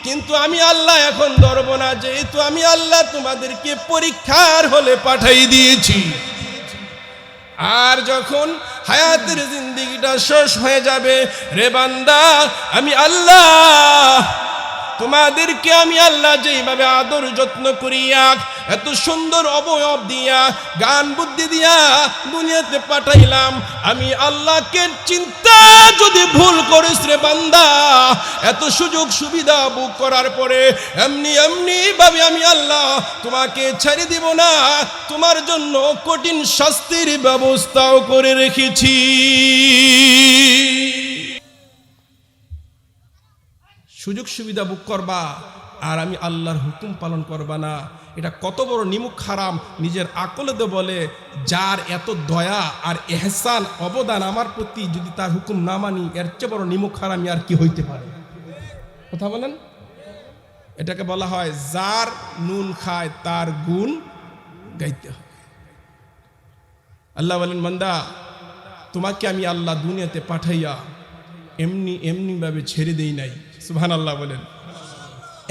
কিন্তু আমি আল্লাহ এখন ধরব না, যেহেতু আমি আল্লাহ তোমাদেরকে পরীক্ষার হলে পাঠাই দিয়েছি। আর যখন হায়াতের জিন্দেগিটা শেষ হয়ে যাবে, রে বান্দা, আমি আল্লাহ তোমাদেরকে আমি আল্লাহ যেইভাবে আদর যত্ন করিয়া এত সুন্দর অবয়ব দিয়া গান বুদ্ধি দিয়া দুনিয়াতে পাঠাইলাম, আমি আল্লাহকে চিন্তা যদি ভুল করিস রে বান্দা, এত সুযোগ সুবিধা বুক করার পরে এমনি ভাবে আমি আল্লাহ তোমাকে ছেড়ে দিব না, তোমার জন্য কঠিন শাস্তির ব্যবস্থাও করে রেখেছি। সুযোগ সুবিধা বুক করবা আর আমি আল্লাহর হুকুম পালন করবা না, এটা কত বড় নিমুখ হারাম। নিজের আকলেতে বলে, যার এত দয়া আর এহসান অবদান আমার প্রতি, যদি তার হুকুম না মানি, এর চেয়ে বড় নিমুখ হারামি আর কি হইতে পারে? কথা বলেন। এটাকে বলা হয় যার নুন খায় তার গুণ গাইতে হয়। আল্লাহ বলেন, বান্দা, তোমাকে আমি আল্লাহ দুনিয়াতে পাঠাইয়া এমনি ভাবে ছেড়ে দেই নাই। সুবহানাল্লাহ বলেন।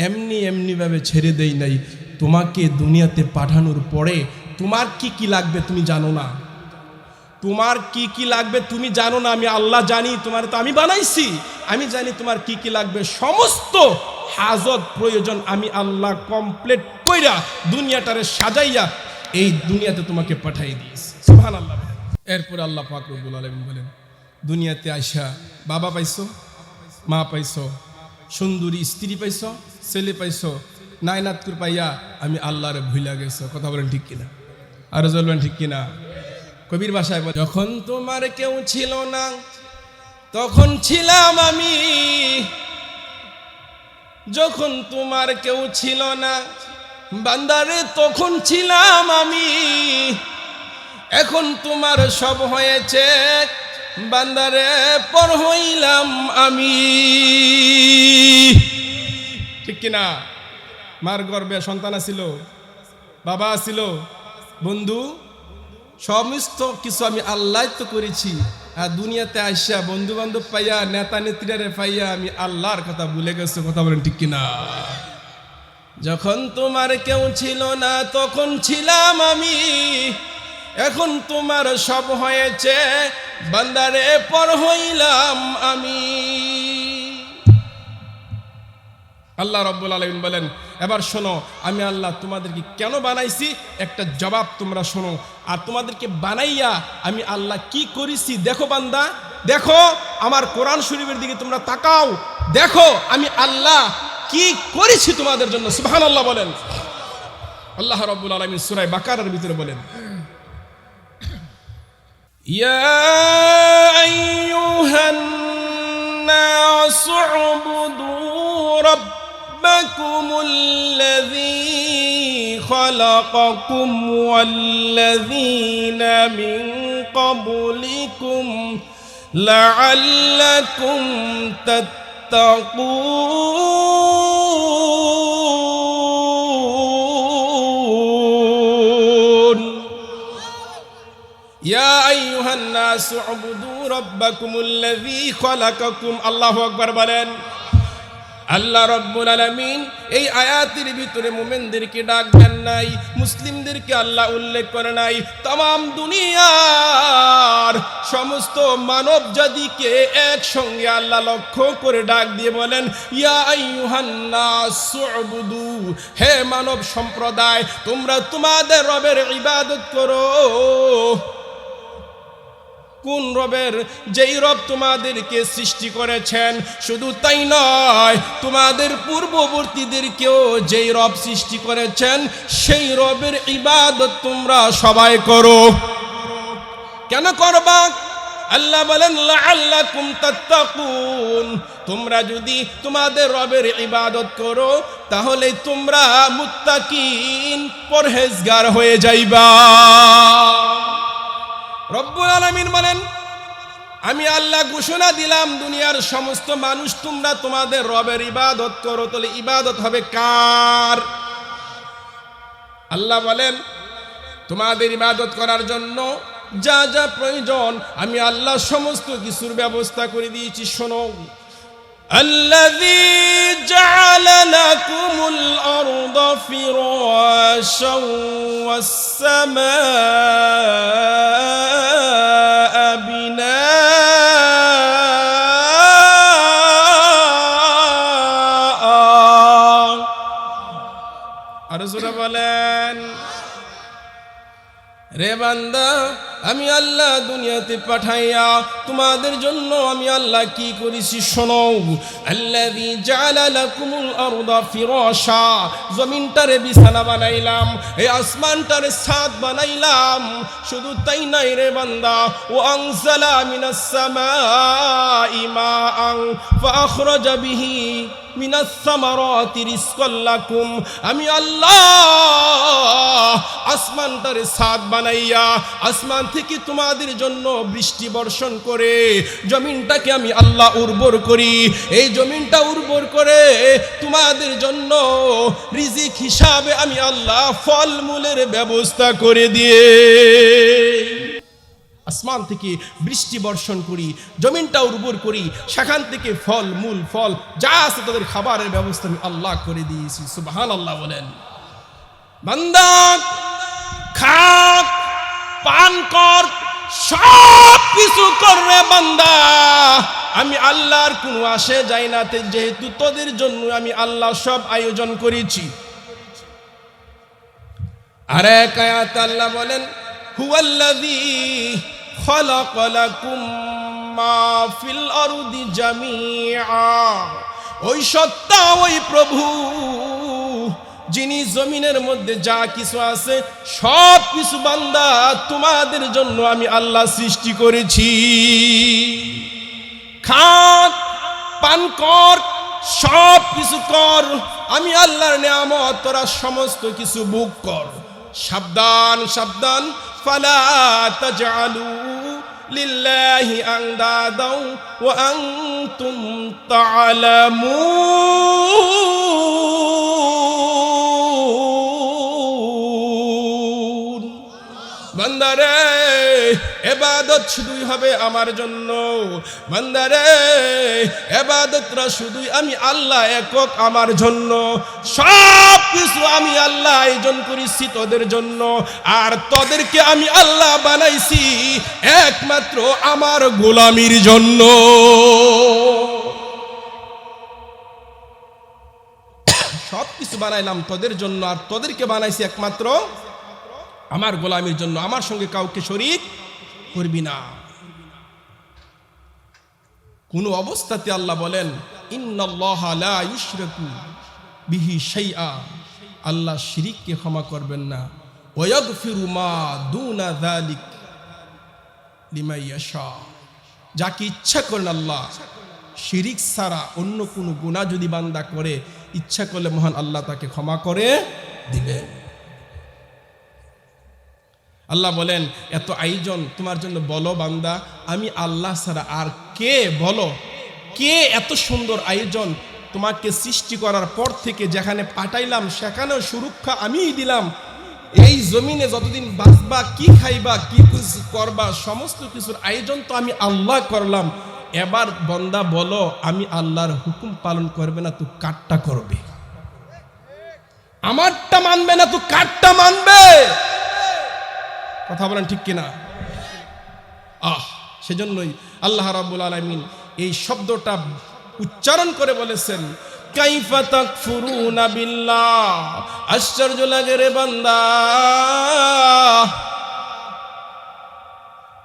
এমনি ভাবে ছেড়ে দেই নাই। তোমাকে দুনিয়াতে পাঠানোর পরে তোমার কি লাগবে তুমি জানো না। তোমার কি লাগবে তুমি জানো না, আমি আল্লাহ জানি। তোমার তো আমি বানাইছি, আমি জানি তোমার কি লাগবে। সমস্ত হাজত প্রয়োজন আমি আল্লাহ কমপ্লিট কইরা দুনিয়াটারে সাজাইয়া এই দুনিয়াতে তোমাকে পাঠাই দিয়েছি। সুবহানাল্লাহ। এরপর আল্লাহ পাক রব্বুল আলামিন বলেন, দুনিয়াতে আইসা বাবা পাইছো, মা পাইছো, সুন্দরী স্ত্রী পাইছো, ছেলে পাইছো, নাইনাতকুর পাইয়া আমি আল্লাহর ভুইলা গেছো। কথা বলেন ঠিক কিনা? আরো বলবেন ঠিক কিনা? কবির ভাষায় বলে, যখন তোমার কেউ ছিল না তখন ছিলাম আমি, যখন তোমার কেউ ছিল না বান্দারে তখন ছিলাম আমি, এখন তোমার সব হয়েছে বান্দারে পর হইলাম আমি। ঠিক কিনা? মার গর্ভে সন্তান ছিল, বাবা ছিল, বন্ধু, সমস্ত কিছু আমি আল্লাহ তো করেছি। আর দুনিয়াতে আসা বন্ধু বান্ধব পাইয়া নেতা নেত্রীরা পাইয়া আমি আল্লাহর কথা ভুলে গেছি। কথা বলেন ঠিক কিনা? যখন তোমার কেউ ছিল না তখন ছিলাম আমি, এখন তোমার সব হয়েছে বান্দারে পর হইলাম আমি। আল্লাহ রাব্বুল আলামিন বলেন, এবার শোনো আমি আল্লাহ তোমাদেরকে কেন বানাইছি একটা জবাব তোমরা শোনো। আর তোমাদেরকে বানাইয়া আমি আল্লাহ কি করেছি দেখো বান্দা, দেখো আমার কোরআন শরীফের দিকে তোমরা তাকাও, দেখো আমি আল্লাহ কি করেছি তোমাদের জন্য। সুবহানাল্লাহ বলেন। আল্লাহ রাব্বুল আলামিন সূরা বাকারার ভিতরে বলেন, ইয়া আইয়ুহান নাসু উবুদু রাব্বাকুমুল্লাযী খালাকাকুম ওয়াল্লাযীনা মিন ক্বাবলিকুম লাআল্লাকুম তাত্তাকুন। ইয়া আইয়ুহান নাসু উবুদু রাব্বাকুমুল্লাযী খালাকাকুম। আল্লাহু আকবার বলেন। আল্লাহ রাব্বুল আলামিন এই আয়াতের ভিতরে মুমিনদেরকে ডাক দেন নাই, মুসলিমদেরকে আল্লাহ উল্লেখ করে নাই, तमाम দুনিয়ার সমস্ত মানব জাতিকে একসঙ্গে আল্লাহ লক্ষ্য করে ডাক দিয়ে বলেন, ইয়া আইয়ুহান নাসু উবুদু, হে মানব সম্প্রদায় তোমরা তোমাদের রবের ইবাদত করো। কোন রবের? যেই রব তোমাদেরকে সৃষ্টি করেছেন, শুধু তাই নয় তোমাদের পূর্ববর্তীদেরকেও যেই রব সৃষ্টি করেছেন সেই রবের ইবাদত তোমরা সবাই করো। কেন করবা? আল্লাহ বলেন লাআল্লাকুম তাত্তাকুন, তোমরা যদি তোমাদের রবের ইবাদত করো তাহলে তোমরা মুত্তাকিন পরহেজগার হয়ে যাইবা। রব্বুল আলামিন বলেন, আমি আল্লাহ ঘোষণা দিলাম দুনিয়ার সমস্ত মানুষ তোমরা তোমাদের রবের ইবাদত করো। তাহলে ইবাদত হবে কার? আল্লাহ বলেন তোমাদের ইবাদত করার জন্য যা যা প্রয়োজন আমি আল্লাহ সমস্ত কিছুর ব্যবস্থা করে দিয়েছি। শোনো, الذي جعل لكم الأرض فراشا والسماء بناء। আর জোরে বলেন, রে বান্দা আমি আল্লাহ দুনিয়াতে পাঠাইয়া তোমাদের জন্য আমি আল্লাহ কি করেছি শোনো। আল্লাযী জাআলা লাকুমুল আরদা ফিরাশা, জমিনটারে বিছানা বানাইলাম, এই আসমানটারে ছাদ বানাইলাম। শুধু তাই নাই রে বান্দা, ও আনজালা মিনাস সামাই মাআন ফাআখরাজা বিহি মিনাস সামারাতি রিজকাল লাকুম। আমি আল্লাহ আসমানটারে ছাদ বানাইয়া আসমান থেকে তোমাদের জন্য বৃষ্টি বর্ষণ করে জমিনটাকে আমি আল্লাহ উর্বর করি। এই জমিনটা উর্বর করে তোমাদের জন্য রিজিক হিসাবে আমি আল্লাহ ফলমূলের ব্যবস্থা করে দিয়ে আসমান থেকে বৃষ্টি বর্ষণ করি, জমিনটা উর্বর করি, সেখান থেকে ফল মূল ফল যা আছে তাদের খাবারের ব্যবস্থা আমি আল্লাহ করে দিয়েছি। সুবহানাল্লাহ বলেন। বান্দা খা, পান কর, সব কিছু করবে বান্দা, আমি আল্লাহর কোনো আসে যাই না, যেহেতু তোদের জন্য আমি আল্লাহ সব আয়োজন করেছি। আর এক আয়াত আল্লাহ বলেন, হুয়াল্লাযী খালাকা লাকুম মা ফিল আরদি জামিআ। ওই সত্তা, ওই প্রভু যিনি জমিনের মধ্যে যা কিছু আছে সব কিছু বান্দা তোমাদের জন্য আমি আল্লাহ সৃষ্টি করেছি। খাক, পান কর, সব কিছু কর, আমি আল্লাহর নিয়ামত, তোরা সমস্ত কিছু ভোগ কর। সাবধান সাবধান, ফালা তাজআলু লিল্লাহি আনদাদাও ওয়া আনতুম তা'লামুন। বান্দারে, ইবাদত শুধুই হবে আমার জন্য। বান্দারে, ইবাদতরা শুধুই আমি আল্লাহ একক আমার জন্য। সব কিছু আমি আল্লাহ আয়োজন করেছি তোদের জন্য, আর তোদেরকে আমি আল্লাহ বানাইছি একমাত্র আমার গোলামির জন্য। সব কিছু বানাইলাম তোদের জন্য, আর তোদেরকে বানাইছি একমাত্র আমার গোলামির জন্য। আমার সঙ্গে কাউকে শরীক করবি না। কোন অবস্থাতে আল্লাহ বলেন ইন্নাল্লাহা লা ইউশরিকু বিহি শাইআ, আল্লাহ শিরিককে ক্ষমা করবেন না। ওয়া ইয়াগফিরু মা দুনা যালিক লিমান ইয়াশা, যাকে ইচ্ছা করেন আল্লাহ শিরিক ছাড়া অন্য কোনো গুনাহ যদি বান্দা করে, ইচ্ছা করলে মহান আল্লাহ তাকে ক্ষমা করে দিবেন। আল্লাহ বলেন এত আয়োজন তোমার জন্য, বলো বান্দা আমি আল্লাহ ছাড়া আর কে, বলো কে এত সুন্দর আয়োজন তোমাকে সৃষ্টি করার পর থেকে যেখানে পাঠাইলাম সেখানেও সুরক্ষা আমিই দিলাম। এই জমিনে যতদিন বাঁচবা, কি খাইবা, কি করবা, সমস্ত কিছুর আয়োজন তো আমি আল্লাহ করলাম। এবার বান্দা বলো আমি আল্লাহর হুকুম পালন করবে না তো কাটটা করবে? আমারটা মানবে না তো কাটটা মানবে? কথা বলেন ঠিক কিনা? সেজন্যই আল্লাহ রাব্বুল আলামিন এই শব্দটা উচ্চারণ করে বলেছেন কাইফা তাকফুরুনা বিল্লাহ। আশ্চর্য লাগে রে বান্দা,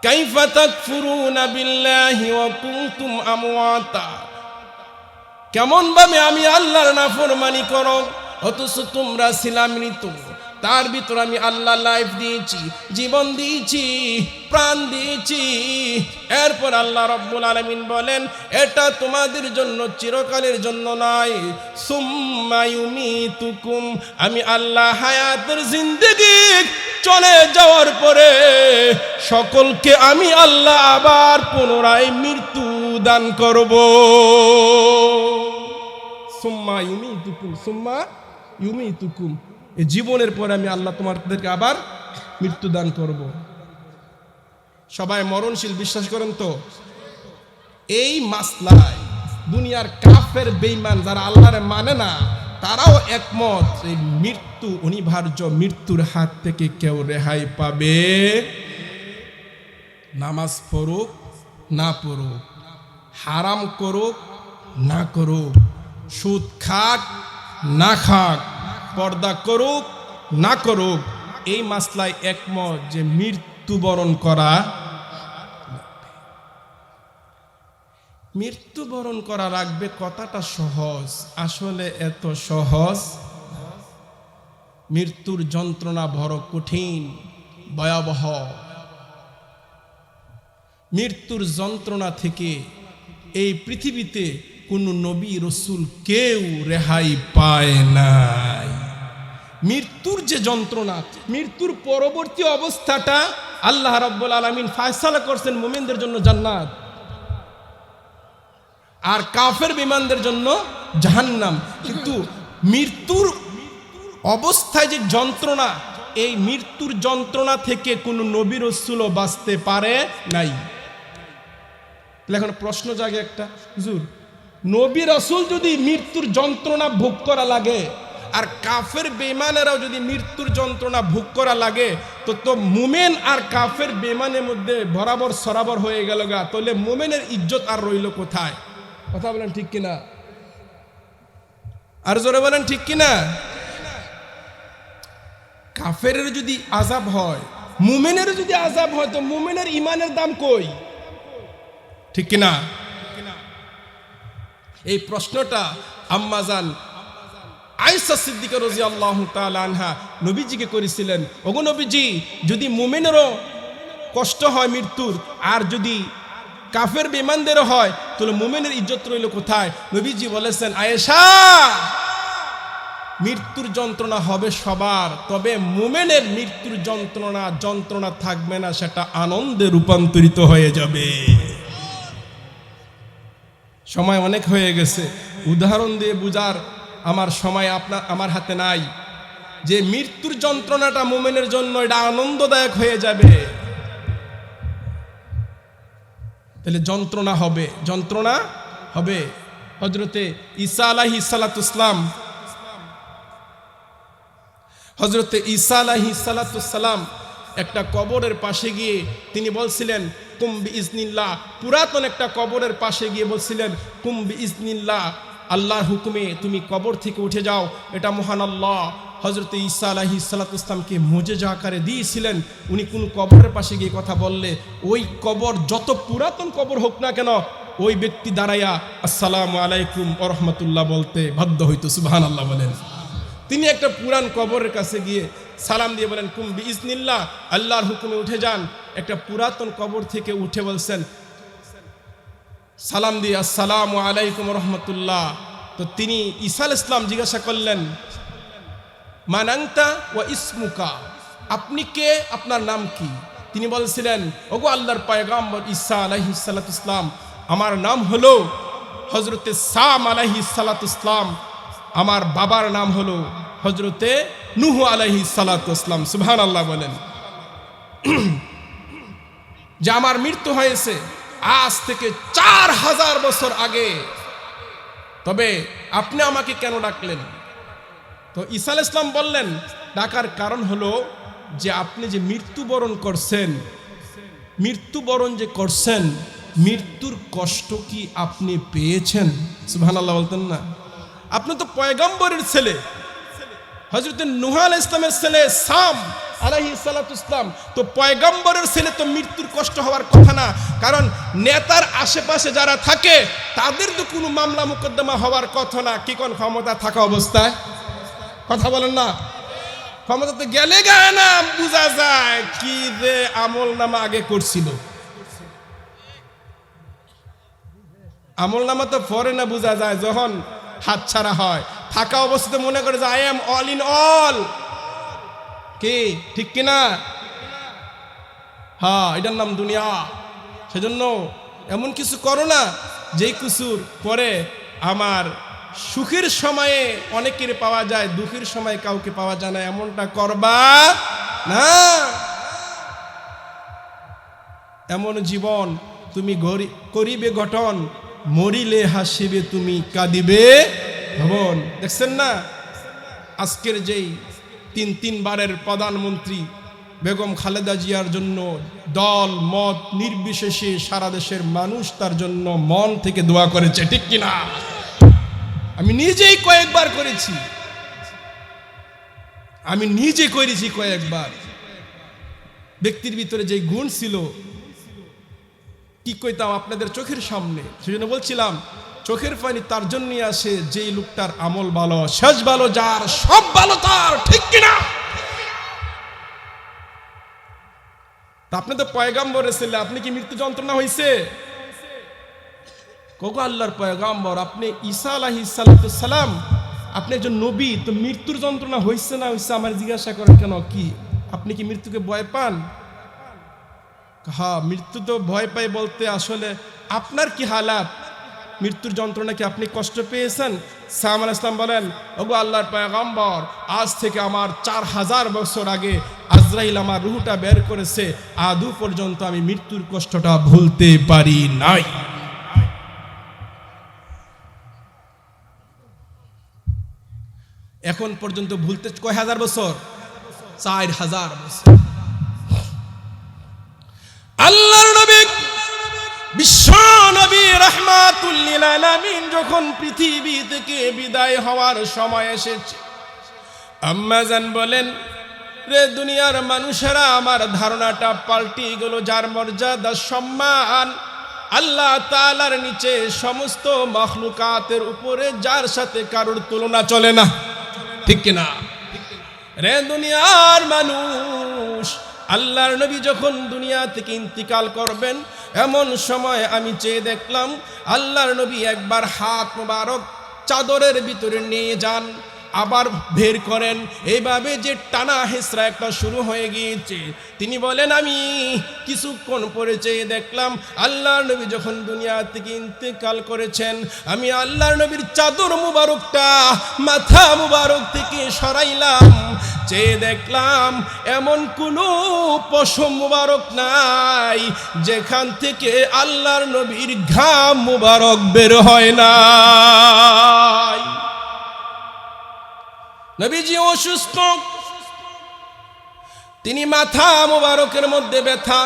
কাইফা তাকফুরুনা বিল্লাহি ওয়া কুনতুম আমওয়াতা, কেমন ভাবে আমি আল্লাহর নাফরমানি করো অথচ তোমরা ছিলা মৃত। তার ভিতর আমি আল্লাহ লাইফ দিয়েছি, জীবন দিয়েছি, প্রাণ দিয়েছি। এরপর আল্লাহ রাব্বুল আলামিন বলেন এটা তোমাদের জন্য চিরকালের জন্য নয়। সুম্মা ইউমিতুকুম, আমি আল্লাহ হায়াতের জিন্দেগি চলে যাওয়ার পরে সকলকে আমি আল্লাহ আবার পুনরায় মৃত্যু দান করব। সুম্মা ইউমিতুকুম, সুম্মা ইউমিতুকুম, এই জীবনের পরে আমি আল্লাহ তোমাদেরকে আবার মৃত্যু দান করব। সবাই মরণশীল বিশ্বাস করেন তো? এই মাসলায় দুনিয়ার কাফের বেঈমান যারা আল্লাহরে মানে না তারাও একমত, এই মৃত্যু অনিবার্য, মৃত্যুর হাত থেকে কেউ রেহাই পাবে। নামাজ পড়ুক না পড়ুক, হারাম করুক না করুক, সুদ খাক না খাক, পর্দা করুক না করুক, এই মাসলায় একমত যে মৃত্যুবরণ করা, মৃত্যুবরণ করা রাখবে। কথাটা সহজ, আসলে এত সহজ। মৃত্যুর যন্ত্রণা বড় কঠিন, ভয়াবহ। মৃত্যুর যন্ত্রণা থেকে এই পৃথিবীতে কোনো নবী রসুল কেউ রেহাই পায় নাই। মৃত্যুর যে যন্ত্রণা, মৃত্যুর পরবর্তী অবস্থাটা আল্লাহ রাব্বুল আলামিন ফয়সালা করছেন মুমিনদের জন্য জান্নাত, আর কাফের বিমানদের জন্য জাহান্নাম। কিন্তু মৃত্যুর অবস্থায় যে যন্ত্রণা, এই মৃত্যুর যন্ত্রণা থেকে কোনো নবী রাসূলও বাঁচতে পারে নাই। এখন প্রশ্ন জাগে একটা, হুজুর নবী রাসূল যদি মৃত্যুর যন্ত্রণা ভোগ করা লাগে আর কাফের বেঈমানেরাও যদি মৃত্যুর যন্ত্রণা ভোগ করা লাগে, তো মুমিন আর কাফের বেঈমানের মধ্যে বরাবর সরাবর হয়ে গেল গা, তাহলে মুমিনের ইজ্জত আর রইল কোথায়? কথা বলেন ঠিক কিনা? আর জোরে বলেন ঠিক কিনা? কাফের যদি আযাব হয়, মুমিনের যদি আযাব হয়, তো মুমিনের ইমানের দাম কই? ঠিক কিনা? এই প্রশ্নটা আম্মাজান আয়েশা সিদ্দিকা রাদিয়াল্লাহু তাআলা আনহা নবীজিকে করেছিলেন, ওগো নবীজি, যদি মুমিনেরও কষ্ট হয় মৃত্যুর, আর যদি কাফের বেঈমানদেরও হয়, তাহলে মুমিনের ইজ্জত রইল কোথায়? নবীজি বলেছেন, আয়েশা, মৃত্যুর যন্ত্রণা হবে সবার, তবে মুমিনের মৃত্যুর যন্ত্রণা থাকবে না, সেটা আনন্দে রূপান্তরিত হয়ে যাবে। সময় অনেক হয়ে গেছে, উদাহরণ দিয়ে বুঝার আমার সময় আমার হাতে নাই, যে মৃত্যুর যন্ত্রণাটা মুমিনের জন্য এটা আনন্দদায়ক হয়ে যাবে। তাহলে যন্ত্রণা হবে। হযরতে ঈসা আলাইহিস সালাতুস সালাম একটা কবরের পাশে গিয়ে তিনি বলছিলেন, কুম বিইজনিল্লাহ, পুরাতন একটা কবরের পাশে গিয়ে বলছিলেন, কুম বিইজনিল্লাহ, আল্লাহর হুকুমে তুমি কবর থেকে উঠে যাও, এটা মহান আল্লাহ হযরতে ঈসা আলাইহিস সালাতুস সালামকে মুজিজা আকারে দিয়েছিলেন। উনি কোন কবরের পাশে গিয়ে কথা বললে, ওই কবর যত পুরাতন কবর হোক না কেন, ওই ব্যক্তি দাঁড়াইয়া আসসালামু আলাইকুম ওয়া রাহমাতুল্লাহ বলতে বাধ্য হইতো। সুবহানাল্লাহ বলেন। তিনি একটা পুরান কবরের কাছে গিয়ে সালাম দিয়ে বলেন, কুম বিইজনিল্লাহ, আল্লাহর হুকুমে উঠে যান। একটা পুরাতন কবর থেকে উঠে বলছেন, সালাম দিয়ে আসসালামু আলাইকুম ওয়া রাহমাতুল্লাহ। তো তিনি ঈসা আলাইহিস সালাম জিজ্ঞাসা করলেন, মান আনতা ওয়া ইসমুকা, আপনি কে, আপনার নাম কি? তিনি বলছিলেন, ওগো আল্লাহর পয়গম্বর ঈসা আলাইহিস সালাতুস সালাম, আমার নাম হলো হযরতে সাম আলাইহিস সালাতুস সালাম, আমার বাবার নাম হলো হযরতে নূহ আলাইহিস সালাতুস সালাম। সুবহানাল্লাহ বলেন। যে আমার মৃত্যু হয়েছে আজ থেকে 4000 বছর আগে, তবে আপনি আমাকে কেন ডাকলেন? তো ঈসা আলাইহিস সালাম বললেন, ডাকার কারণ হলো যে আপনি যে মৃত্যুবরণ করছেন, মৃত্যুর কষ্ট কি আপনি পেয়েছেন? সুবহানাল্লাহ বলতেন না? আপনি তো পয়গম্বরের ছেলে, হযরত নূহ আলাইহিস সালামের ছেলে সাম আলাইহিস সালাতুস সালাম। তো পয়গম্বরের ছেলে তো মৃত্যুর কষ্ট হওয়ার কথা না, কারণ নেতার আশেপাশে যারা থাকে তাদের তো কোনো মামলা মোকদ্দমা হওয়ার কথা না। কি কোন ক্ষমতা থাকা অবস্থায়? কথা বলেন না? ক্ষমতা তো গেলে গায় না, বোঝা যায় কি যে আমল নামা আগে করছিল। আমল নামা তো পরে না বোঝা যায়, যখন হাত ছাড়া হয়। থাকা অবস্থাতে মনে করে যে I am all in all. কি ঠিক কিনা? হ্যাঁ, এটার নাম দুনিয়া। সেজন্য এমন কিছু করো না যেই কিছুর পরে আমার সুখের সময়ে অনেকের পাওয়া যায়, দুঃখের সময় কাউকে পাওয়া যায় না, এমনটা করবা না। এমন জীবন তুমি করিবে গঠন, মরিলে হাসিবে তুমি, কাঁদিবে ভবন। দেখছেন না আজকের যেই তিনবারের প্রধানমন্ত্রী বেগম খালেদা জিয়ার জন্য দল মত নির্বিশেষে সারা দেশের মানুষ তার জন্য মন থেকে দোয়া করেছে, ঠিক কিনা? আমি নিজেই কয়েকবার করেছি, কয়েকবার। ব্যক্তির ভিতরে যে গুণ ছিল কি কইতাম আপনাদের চোখের সামনে। সেজন্য বলছিলাম, চোখের পানি তার জন্যই আসে যেই লোকটার আমল ভালো, শেষ ভালো যার, সব ভালো তার, ঠিক কিনা? আপনি তো পয়গম্বরের ছেলে, আপনি কি মৃত্যু যন্ত্রণা হয়েছে? কোগো আল্লাহর পয়গম্বর, আপনি ঈসা আলাইহিস সালাতুস সালাম, আপনি একজন নবী, তো মৃত্যুর যন্ত্রণা হয়েছে না হয়েছে আমার জিজ্ঞাসা করেন কেন? কি আপনি কি মৃত্যুকে ভয় পান? হ্যাঁ, মৃত্যু তো ভয় পাই বলতে আসলে আপনার কি হালাত, মৃত্যুর যন্ত্রণা কি আপনি কষ্ট পেয়েছেন? সাম আলাইহিস সালাম বলেন, ওগো আল্লাহর পয়গম্বর, আজ থেকে আমার 4000 বছর আগে আজরাইল আমার রূহটা বের করেছে, আদৌ পর্যন্ত আমি মৃত্যুর কষ্টটা ভুলতে পারি নাই। এখন পর্যন্ত ভুলতে কয় হাজার বছর? 4000 বছর। আল্লাহর নবী বিশ্ব নবী রাহমাতুল লিল আলামিন যখন পৃথিবী থেকে বিদায় হওয়ার সময় এসেছে, আম্মা জান বলেন, রে দুনিয়ার মানুষেরা, আমার ধারণাটা পাল্টে গেল। যার মর্যাদা সম্মান আল্লাহ তাআলার নিচে সমস্ত মাখলুকাতের উপরে, যার সাথে কারোর তুলনা চলে না। ঠিক কিনা? রে দুনিয়ার মানুষ, আল্লাহর নবী যখন দুনিয়া থেকে ইন্তিকাল করবেন, এমন সময় আমি চেয়ে দেখলাম আল্লাহর নবী একবার হাত মোবারক চাদরের ভিতরে নিয়ে যান, আবার বের করেন, এইভাবে যে টানা হেসরা একটা শুরু হয়ে গিয়েছে। তিনি বলেন আমি কিছুক্ষণ পরে চেয়ে দেখলাম আল্লাহর নবী যখন দুনিয়া থেকে ইন্তেকাল করেছেন, আমি আল্লাহর নবীর চাদর মুবারকটা মাথা মুবারক থেকে সরাইলাম, চেয়ে দেখলাম এমন কোনো পশম মুবারক নাই যেখান থেকে আল্লাহর নবীর ঘাম মুবারক বের হয় না। নবীজি অসুস্থ, তিনি মাথা মোবারকের মধ্যে ব্যথা,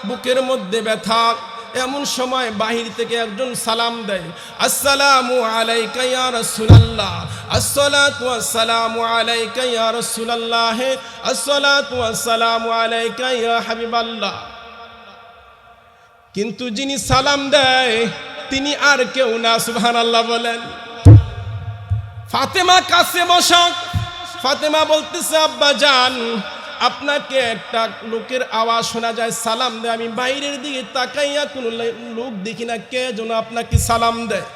বুকের মধ্যে ব্যথা। এমন সময় বাহির থেকে একজন সালাম দেয়, আসসালামু আলাইকা ইয়া রাসূলুল্লাহ, আসসালাতু ওয়াসসালামু আলাইকা ইয়া রাসূলুল্লাহ, আসসালাতু ওয়াসসালামু আলাইকা ইয়া হাবিবাল্লাহ। কিন্তু যিনি সালাম দেয় তিনি আর কেউ না, সুবহানাল্লাহ বলেন। ফাতেমা কাছে বসা, ফাতেমা বলতেছে আব্বা জান, আপনাকে একটা লোকের আওয়াজ শোনা যায় সালাম দেয়, আমি বাইরের দিকে তাকাইয়া কোনো লোক দেখি না, কে যেন আপনাকে সালাম দেয়।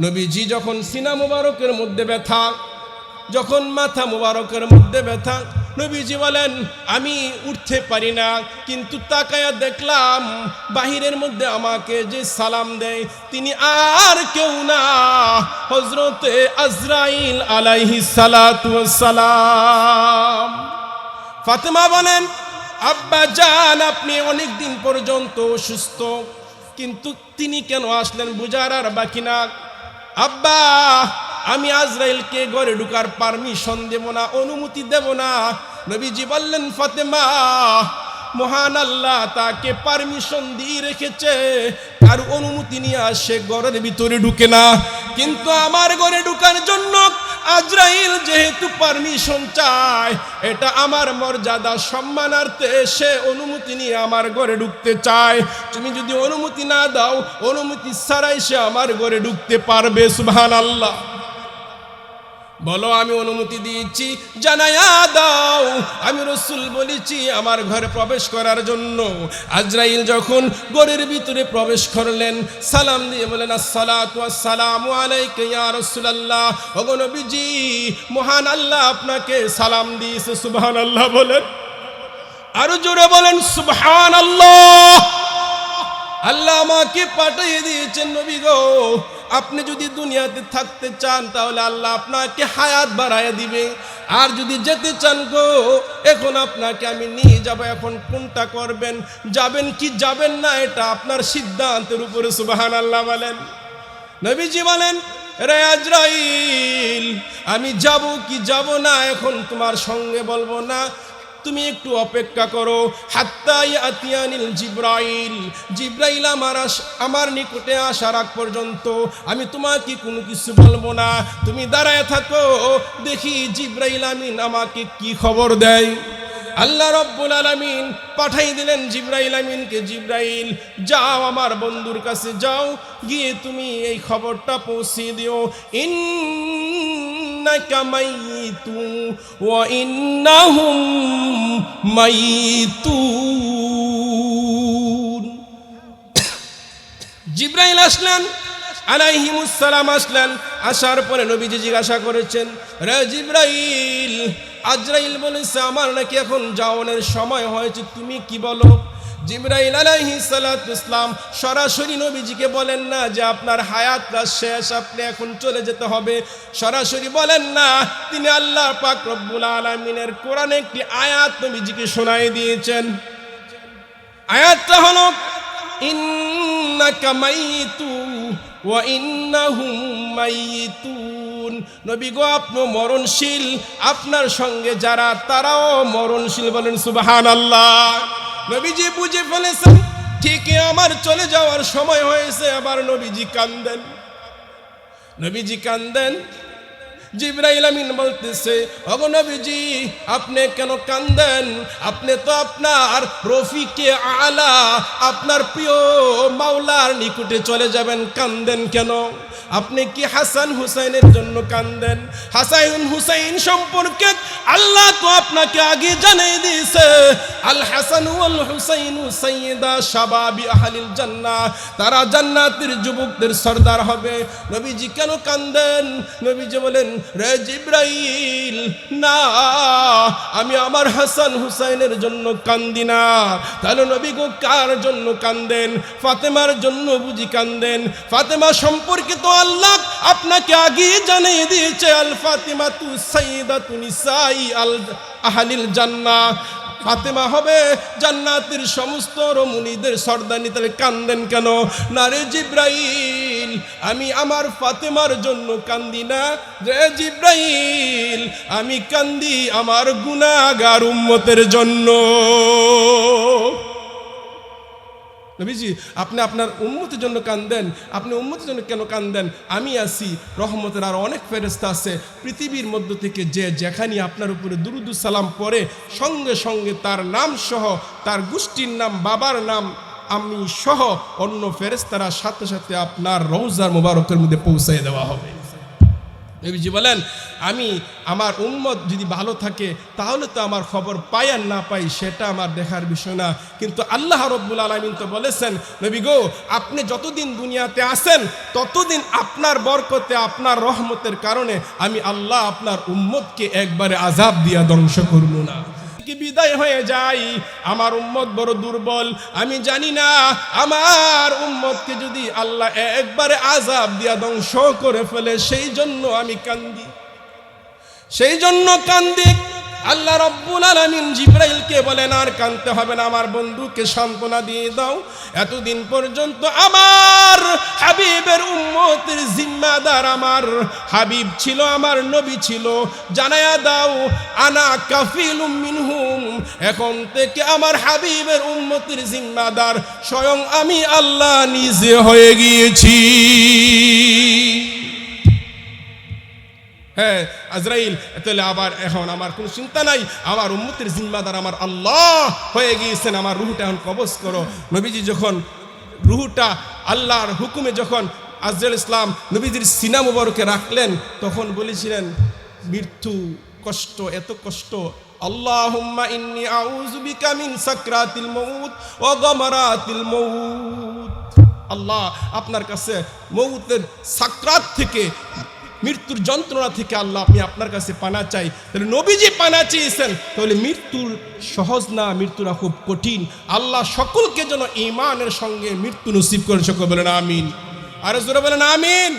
নবীজি যখন সিনা মুবারকের মধ্যে ব্যথা, যখন মাথা মুবারকের মধ্যে ব্যথা, নবীজি বলেন আমি উঠতে পারি না, কিন্তু তাকায়া দেখলাম বাহিরের মধ্যে আমাকে যে সালাম দেয় তিনি আর কেউ না, হযরতে আজরাইল আলাইহিস সালাতু ওয়াস সালাম। ফাতেমা বলেন আব্বা জান আপনি অনেক দিন পর্যন্ত অসুস্থ, কিন্তু তিনি কেন আসলেন বুঝার আর বাকি না। আব্বা আমি আজরাইলকে ঘরে ঢুকার পারমিশন দেব না, অনুমতি দেব না। নবীজি বললেন ফাতেমা মহান আল্লাহ তাকে পারমিশন দিয়ে রেখেছে, আর অনুমতি নিয়ে আসে ঘরের ভিতরে ঢুকে না, কিন্তু আমার ঘরে ঢুকার জন্য আজরাইল যেহেতু পারমিশন চায়, এটা আমার মর্যাদা সম্মানার্থে সে অনুমতি নিয়ে আমার ঘরে ঢুকতে চায়। তুমি যদি অনুমতি না দাও, অনুমতি ছাড়াই সে আমার ঘরে ঢুকতে পারবে। সুবহানাল্লাহ বলো আমি অনুমতি দিয়েছি, জানায়া দাও আমি রাসূল বলেছি আমার ঘরে প্রবেশ করার জন্য। আজরাইল যখন ঘরের ভিতরে প্রবেশ করলেন, সালাম দিয়ে বলেন আসসালাতু ওয়াসসালামু আলাইকা ইয়া রাসূলুল্লাহ, ওগো নবীজি মহান আল্লাহ আপনাকে সালাম দিয়েছে। সুবহানাল্লাহ বলেন, আরো জোরে বলেন সুবহানাল্লাহ। আল্লাহ আমাকে পাঠিয়ে দিয়েছেন নবী গো, আপনি যদি দুনিয়াতে থাকতে চান তাহলে আল্লাহ আপনাকে হায়াত বাড়ায় দিবে, আর যদি যেতে চান গো এখন আপনাকে আমি নিয়ে যাব, এখন কোনটা করবেন, যাবেন কি যাবেন না এটা আপনার সিদ্ধান্তের উপরে। সুবহানাল্লাহ বলেন। নবীজি বলেন রে আজরাইল আমি যাব কি যাব না এখন তোমার সঙ্গে বলবো না, তুমি একটু অপেক্ষা করো, হাত্তা ইয়াতিয়ানিল জিবরাইল, জিবরাইল আমার নিকটে আসার আগ পর্যন্ত আমি তোমাকে কোনো কিছু বলবো না, তুমি দাঁড়ায় থাকো, দেখি জিবরাইল আমিন আমাকে কি খবর দেয়। আল্লাহ রাব্বুল আলামিন পাঠাই দিলেন জিবরাইল আমিনকে, জিবরাইল যাও আমার বন্ধুর কাছে যাও, গিয়ে তুমি এই খবরটা পৌঁছে দিও, ইন্নাকা মাইতু ওয়া ইন্নাহুম মাইতুন। জিবরাইল আসলেন আলাইহিমুস সালাম, আসলেন, আসার পরে নবীজি জিজ্ঞাসা করেছেন রে জিবরাইল, আজরাইল বলেছে আমার নাকি এখন যাওয়ার সময় হয়েছে, তুমি কি বলো? জিবরাইল আলাইহিস সালাতু ওয়াসসালাম সরাসরি নবীজিকে বলেন না যে আপনার হায়াতটা শেষ, আপনি এখন চলে যেতে হবে, সরাসরি বলেন না, তিনি আল্লাহ পাক রব্বুল আলামিনের কোরআনে একটি আয়াত নবীজিকে শোনায় দিয়েছেন। আয়াতটা হলো ইন্নাকা মাইতু ওয়া ইন্নাহুম মাইতুন, নবী গো আপনি মরণশীল, আপনার সঙ্গে যারা তারাও মরণশীল। বলেন সুবহানাল্লাহ। নবীজি বুঝে ফেলেছেন ঠিকই আমার চলে যাওয়ার সময় হয়েছে। আবার নবীজি কান্দেন, নবীজি কান্দেন, জিবরাইল আমিন বলতেছে, ওগো নবীজি আপনি কেন কান্দেন? আপনি তো আপনার রফিকে আলা, আপনার প্রিয় মাওলার নিকটে চলে যাবেন, কান্দেন কেন? আপনি কি হাসান হুসাইনের জন্য কান্দেন? হাসান হুসাইন সম্পর্কে আল্লাহ তো আপনাকে আগে জানিয়ে দিয়েছে, আল হাসান ওয়াল হুসাইন সাইয়্যিদা শাবাবি আহলিল জান্নাহ, তারা জান্নাতের যুবকদের সরদার হবে। নবীজি কেন কান্দেন? নবীজি বলেন, রে জিবরাইল, না আমি আমার হাসান হুসাইনের জন্য কান্দি না। তাহলে নবী গো কার জন্য কান্দেন? ফাতেমার জন্য বুঝি কান্দেন? ফাতেমা সম্পর্কে তো আল্লাহ আপনাকে আগে জানিয়ে দিয়েছে, আল ফাতিমাতু সাইয়্যিদাতু নিসাই আল আহলিল জান্নাহ, ফাতেমা হবে জান্নাতের সমস্ত রমণীদের সর্দানি। তাহলে কান্দেন কেন? না রে জিবরাইল, আমি আমার ফাতেমার জন্য কান্দি না রে জিবরাইল, আমি কান্দি আমার গুনাহগার উম্মতের জন্য। নবীজি আপনি আপনার উম্মতের জন্য কান্দেন, আপনি উম্মতের জন্য কেন কান্দেন? আমি আছি, রহমতের আর অনেক ফেরেশতা আছে পৃথিবীর মধ্য থেকে, যে যেখানে আপনার উপরে দুরুদ সালাম পড়ে সঙ্গে সঙ্গে তার নাম সহ, তার গোষ্ঠীর নাম, বাবার নাম, আমি সহ অন্য ফেরেশতারা সাথে সাথে আপনার রওজার মুবারকের মধ্যে পৌঁছে দেওয়া হবে। নবীজি বলেন, আমি আমার উম্মত যদি ভালো থাকে তাহলে তো আমার খবর পাই আর না পাই সেটা আমার দেখার বিষয় না, কিন্তু আল্লাহ রাব্বুল আলামিন তো বলেছেন, নবী গো আপনি যতদিন দুনিয়াতে আসেন ততদিন আপনার বরকতে, আপনার রহমতের কারণে আমি আল্লাহ আপনার উম্মতকে একবারে আযাব দিয়া ধ্বংস করব না। কি বিদায় হয়ে যাই, আমার উম্মত বড় দুর্বল, আমি জানি না আমার উম্মতকে যদি আল্লাহ একবারে আযাব দিয়া ধ্বংস করে ফেলে, সেই জন্য আমি কান্দি, সেই জন্য কান্দি। আল্লাহ রাব্বুল আলামিন জিবরাইলকে বলেন, আর কাঁদতে হবে না, আমার বন্ধুকে সান্ত্বনা দিয়ে দাও, এতদিন পর্যন্ত আমার হাবিবের উম্মতের জিম্মাদার আমার হাবিব ছিল, আমার নবী ছিল, জানায়া দাও আনা কাফিলুম মিনহুম, এখন থেকে আমার হাবিবের উম্মতের জিম্মাদার স্বয়ং আমি আল্লাহ নিজে হয়ে গিয়েছি। হ্যাঁ আজরাইল, তাহলে আবার এখন আমার কোনো চিন্তা নাই, আমার উম্মতের জিম্মাদার আমার আল্লাহ হয়ে গিয়েছেন, আমার রুহটা এখন কবজ করো। নবীজি যখন রুহটা আল্লাহর হুকুমে যখন আজরাইল ইসলাম নবীজির সিনা মুবারকে রাখলেন, তখন বলেছিলেন, মৃত্যু কষ্ট, এত কষ্ট, আল্লাহুম্মা ইন্নী আউযু বিকা মিন সাকরাতিল মাউত ওয়া গামারাতিল মাউত, আল্লাহ আপনার কাছে মৌতের সাকরাত থেকে, মৃত্যুর যন্ত্রণা থেকে আল্লাহ আমি আপনার কাছে পানা চাই। তাহলে নবীজি পানা চেয়েছেন, তাহলে মৃত্যুর সহজ না, মৃত্যুরা খুব কঠিন। আল্লাহ সকলকে যেন ঈমানের সঙ্গে মৃত্যু নসিব করেন, সকল বলেন আমিন, আর জোরে বলেন আমিন।